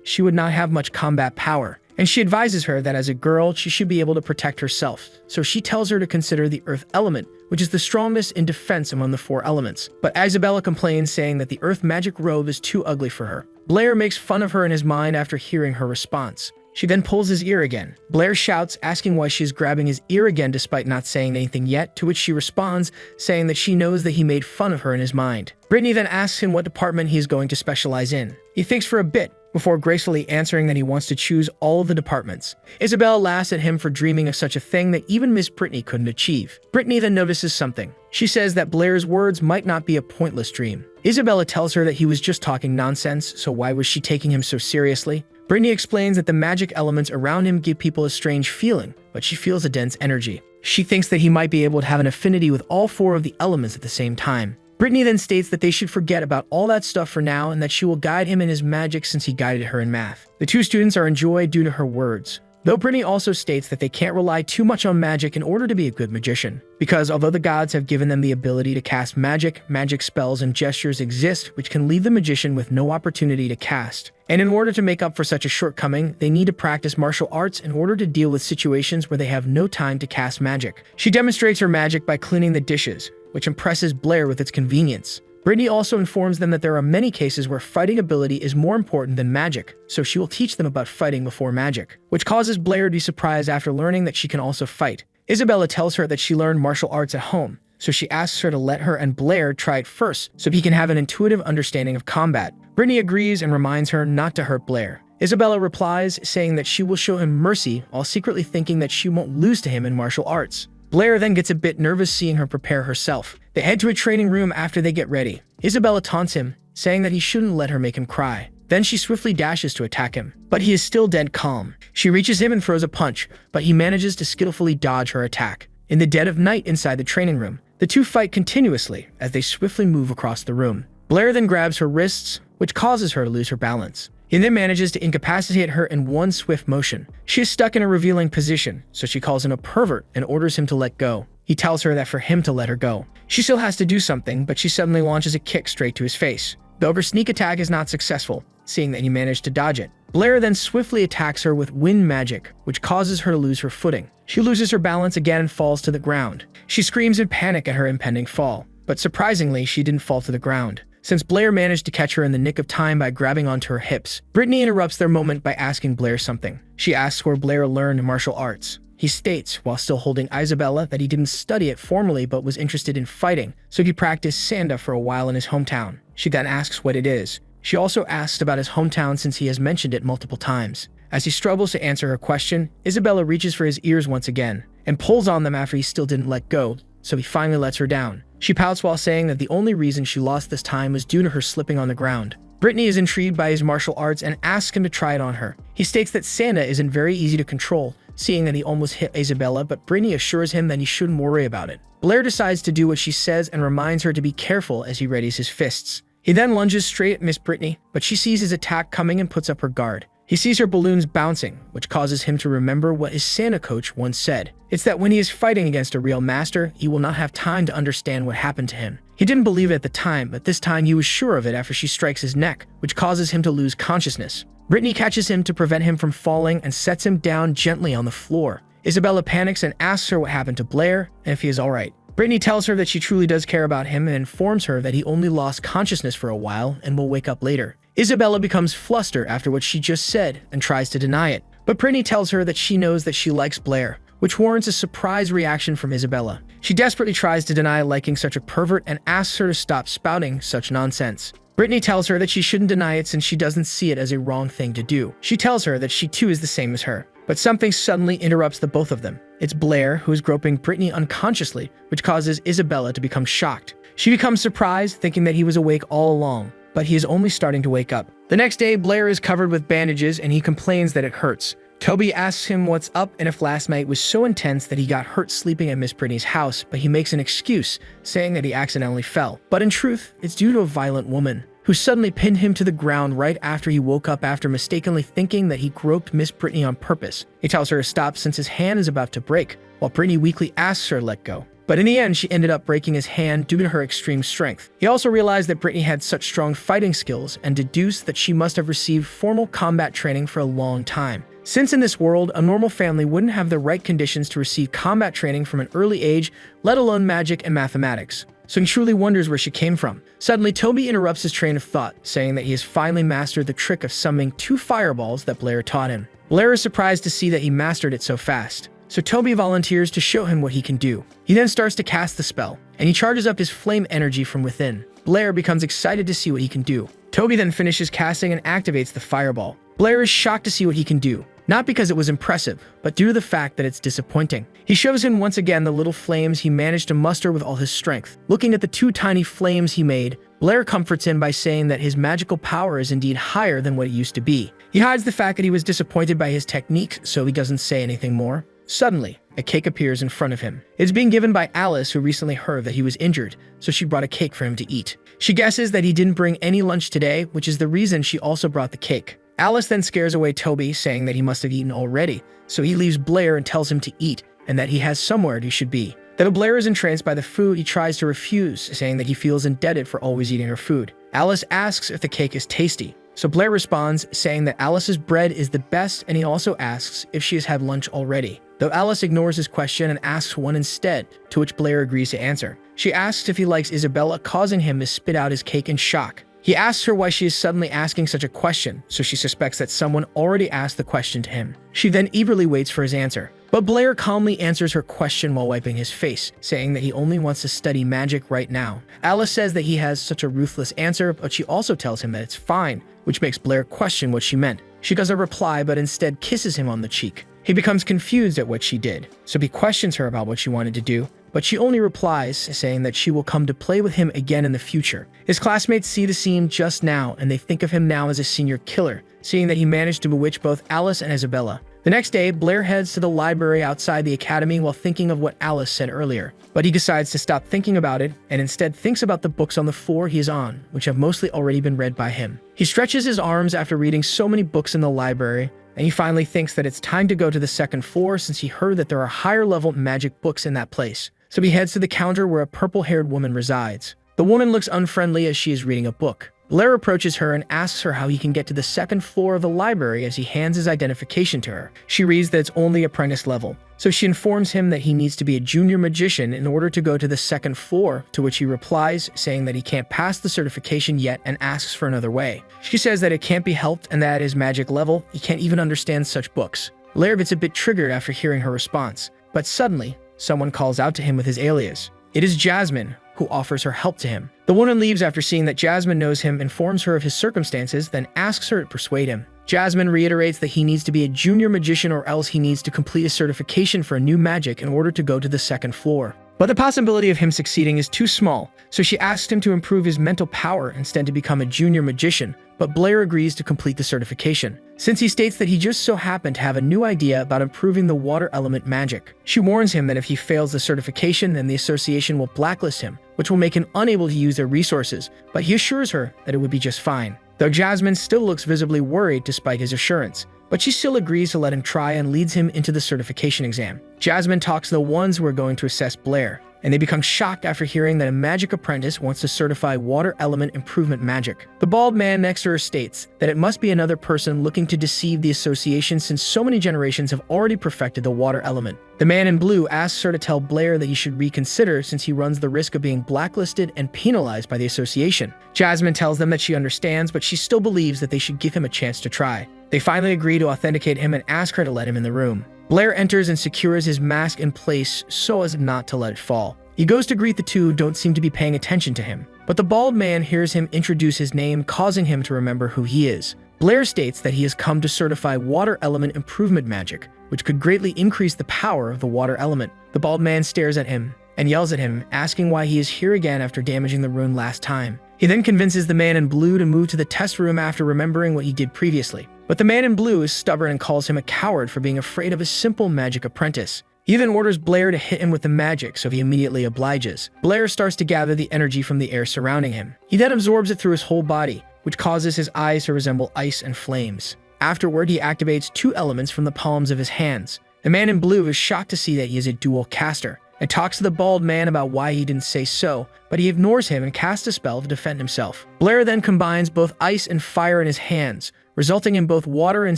she would not have much combat power. And she advises her that as a girl, she should be able to protect herself. So she tells her to consider the earth element, which is the strongest in defense among the four elements. But Isabella complains, saying that the earth magic robe is too ugly for her. Blair makes fun of her in his mind after hearing her response. She then pulls his ear again. Blair shouts, asking why she is grabbing his ear again despite not saying anything yet, to which she responds, saying that she knows that he made fun of her in his mind. Brittany then asks him what department he is going to specialize in. He thinks for a bit, before gracefully answering that he wants to choose all of the departments. Isabella laughs at him for dreaming of such a thing that even Miss Brittany couldn't achieve. Brittany then notices something. She says that Blair's words might not be a pointless dream. Isabella tells her that he was just talking nonsense, so why was she taking him so seriously? Brittany explains that the magic elements around him give people a strange feeling, but she feels a dense energy. She thinks that he might be able to have an affinity with all four of the elements at the same time. Brittany then states that they should forget about all that stuff for now and that she will guide him in his magic since he guided her in math. The two students are enjoyed due to her words, though Brittany also states that they can't rely too much on magic in order to be a good magician, because although the gods have given them the ability to cast magic, magic spells and gestures exist which can leave the magician with no opportunity to cast. And in order to make up for such a shortcoming, they need to practice martial arts in order to deal with situations where they have no time to cast magic. She demonstrates her magic by cleaning the dishes, which impresses Blair with its convenience. Brittany also informs them that there are many cases where fighting ability is more important than magic, so she will teach them about fighting before magic, which causes Blair to be surprised after learning that she can also fight. Isabella tells her that she learned martial arts at home, so she asks her to let her and Blair try it first so he can have an intuitive understanding of combat. Brittany agrees and reminds her not to hurt Blair. Isabella replies, saying that she will show him mercy while secretly thinking that she won't lose to him in martial arts. Blair then gets a bit nervous seeing her prepare herself. They head to a training room after they get ready. Isabella taunts him, saying that he shouldn't let her make him cry. Then she swiftly dashes to attack him, but he is still dead calm. She reaches him and throws a punch, but he manages to skillfully dodge her attack. In the dead of night inside the training room, the two fight continuously as they swiftly move across the room. Blair then grabs her wrists, which causes her to lose her balance. He then manages to incapacitate her in one swift motion. She is stuck in a revealing position, so she calls him a pervert and orders him to let go. He tells her that for him to let her go, she still has to do something, but she suddenly launches a kick straight to his face. Though her sneak attack is not successful, seeing that he managed to dodge it. Blair then swiftly attacks her with wind magic, which causes her to lose her footing. She loses her balance again and falls to the ground. She screams in panic at her impending fall, but surprisingly, she didn't fall to the ground, since Blair managed to catch her in the nick of time by grabbing onto her hips. Brittany interrupts their moment by asking Blair something. She asks where Blair learned martial arts. He states, while still holding Isabella, that he didn't study it formally but was interested in fighting, so he practiced Sanda for a while in his hometown. She then asks what it is. She also asks about his hometown since he has mentioned it multiple times. As he struggles to answer her question, Isabella reaches for his ears once again, and pulls on them after he still didn't let go, so he finally lets her down. She pouts while saying that the only reason she lost this time was due to her slipping on the ground. Brittany is intrigued by his martial arts and asks him to try it on her. He states that Sanda isn't very easy to control, seeing that he almost hit Isabella, but Brittany assures him that he shouldn't worry about it. Blair decides to do what she says and reminds her to be careful as he readies his fists. He then lunges straight at Miss Brittany, but she sees his attack coming and puts up her guard. He sees her balloons bouncing, which causes him to remember what his Santa coach once said. It's that when he is fighting against a real master, he will not have time to understand what happened to him. He didn't believe it at the time, but this time he was sure of it after she strikes his neck, which causes him to lose consciousness. Brittany catches him to prevent him from falling and sets him down gently on the floor. Isabella panics and asks her what happened to Blair and if he is alright. Brittany tells her that she truly does care about him and informs her that he only lost consciousness for a while and will wake up later. Isabella becomes flustered after what she just said and tries to deny it, but Brittany tells her that she knows that she likes Blair, which warrants a surprise reaction from Isabella. She desperately tries to deny liking such a pervert and asks her to stop spouting such nonsense. Brittany tells her that she shouldn't deny it since she doesn't see it as a wrong thing to do. She tells her that she too is the same as her. But something suddenly interrupts the both of them. It's Blair, who is groping Brittany unconsciously, which causes Isabella to become shocked. She becomes surprised, thinking that he was awake all along, but he is only starting to wake up. The next day, Blair is covered with bandages and he complains that it hurts. Toby asks him what's up and if last night was so intense that he got hurt sleeping at Miss Brittany's house, but he makes an excuse, saying that he accidentally fell. But in truth, it's due to a violent woman who suddenly pinned him to the ground right after he woke up after mistakenly thinking that he groped Miss Brittany on purpose. He tells her to stop since his hand is about to break, while Brittany weakly asks her to let go. But in the end, she ended up breaking his hand due to her extreme strength. He also realized that Brittany had such strong fighting skills and deduced that she must have received formal combat training for a long time. Since in this world, a normal family wouldn't have the right conditions to receive combat training from an early age, let alone magic and mathematics. So he truly wonders where she came from. Suddenly, Toby interrupts his train of thought, saying that he has finally mastered the trick of summoning 2 fireballs that Blair taught him. Blair is surprised to see that he mastered it so fast. So Toby volunteers to show him what he can do. He then starts to cast the spell, and he charges up his flame energy from within. Blair becomes excited to see what he can do. Toby then finishes casting and activates the fireball. Blair is shocked to see what he can do, not because it was impressive, but due to the fact that it's disappointing. He shows him once again the little flames he managed to muster with all his strength. Looking at the 2 tiny flames he made, Blair comforts him by saying that his magical power is indeed higher than what it used to be. He hides the fact that he was disappointed by his technique, so he doesn't say anything more. Suddenly, a cake appears in front of him. It's being given by Alice, who recently heard that he was injured, so she brought a cake for him to eat. She guesses that he didn't bring any lunch today, which is the reason she also brought the cake. Alice then scares away Toby, saying that he must have eaten already, so he leaves Blair and tells him to eat, and that he has somewhere he should be. Though Blair is entranced by the food, he tries to refuse, saying that he feels indebted for always eating her food. Alice asks if the cake is tasty, so Blair responds, saying that Alice's bread is the best, and he also asks if she has had lunch already. Though Alice ignores his question and asks one instead, to which Blair agrees to answer. She asks if he likes Isabella, causing him to spit out his cake in shock. He asks her why she is suddenly asking such a question, so she suspects that someone already asked the question to him. She then eagerly waits for his answer. But Blair calmly answers her question while wiping his face, saying that he only wants to study magic right now. Alice says that he has such a ruthless answer, but she also tells him that it's fine, which makes Blair question what she meant. She doesn't reply, but instead kisses him on the cheek. He becomes confused at what she did, so he questions her about what she wanted to do, but she only replies, saying that she will come to play with him again in the future. His classmates see the scene just now, and they think of him now as a senior killer, seeing that he managed to bewitch both Alice and Isabella. The next day, Blair heads to the library outside the academy while thinking of what Alice said earlier. But he decides to stop thinking about it, and instead thinks about the books on the floor he is on, which have mostly already been read by him. He stretches his arms after reading so many books in the library, and he finally thinks that it's time to go to the second floor since he heard that there are higher-level magic books in that place. So he heads to the counter where a purple-haired woman resides. The woman looks unfriendly as she is reading a book, Blair approaches her and asks her how he can get to the second floor of the library as he hands his identification to her. She reads that it's only apprentice level, so she informs him that he needs to be a junior magician in order to go to the second floor, to which he replies, saying that he can't pass the certification yet and asks for another way. She says that it can't be helped and that at his magic level, he can't even understand such books. Blair gets a bit triggered after hearing her response, but suddenly, someone calls out to him with his alias. It is Jasmine, who offers her help to him. The woman leaves after seeing that Jasmine knows him, informs her of his circumstances, then asks her to persuade him. Jasmine reiterates that he needs to be a junior magician or else he needs to complete a certification for a new magic in order to go to the second floor. But the possibility of him succeeding is too small, so she asks him to improve his mental power instead to become a junior magician, but Blair agrees to complete the certification, since he states that he just so happened to have a new idea about improving the water element magic. She warns him that if he fails the certification, then the association will blacklist him, which will make him unable to use their resources, but he assures her that it would be just fine. Though Jasmine still looks visibly worried despite his assurance, but she still agrees to let him try and leads him into the certification exam. Jasmine talks to the ones who are going to assess Blair, and they become shocked after hearing that a magic apprentice wants to certify water element improvement magic. The bald man next to her states that it must be another person looking to deceive the association since so many generations have already perfected the water element. The man in blue asks her to tell Blair that he should reconsider since he runs the risk of being blacklisted and penalized by the association. Jasmine tells them that she understands, but she still believes that they should give him a chance to try. They finally agree to authenticate him and ask her to let him in the room. Blair enters and secures his mask in place so as not to let it fall. He goes to greet the two who don't seem to be paying attention to him, but the bald man hears him introduce his name, causing him to remember who he is. Blair states that he has come to certify water element improvement magic, which could greatly increase the power of the water element. The bald man stares at him and yells at him, asking why he is here again after damaging the rune last time. He then convinces the man in blue to move to the test room after remembering what he did previously. But the man in blue is stubborn and calls him a coward for being afraid of a simple magic apprentice. He then orders Blair to hit him with the magic, so he immediately obliges. Blair starts to gather the energy from the air surrounding him. He then absorbs it through his whole body, which causes his eyes to resemble ice and flames. Afterward, he activates two elements from the palms of his hands. The man in blue is shocked to see that he is a dual caster, and talks to the bald man about why he didn't say so, but he ignores him and casts a spell to defend himself. Blair then combines both ice and fire in his hands, resulting in both water and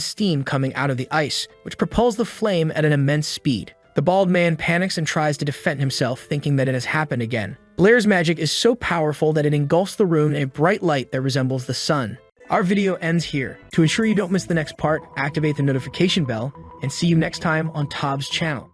steam coming out of the ice, which propels the flame at an immense speed. The bald man panics and tries to defend himself, thinking that it has happened again. Blair's magic is so powerful that it engulfs the room in a bright light that resembles the sun. Our video ends here. To ensure you don't miss the next part, activate the notification bell, and see you next time on Tob's channel.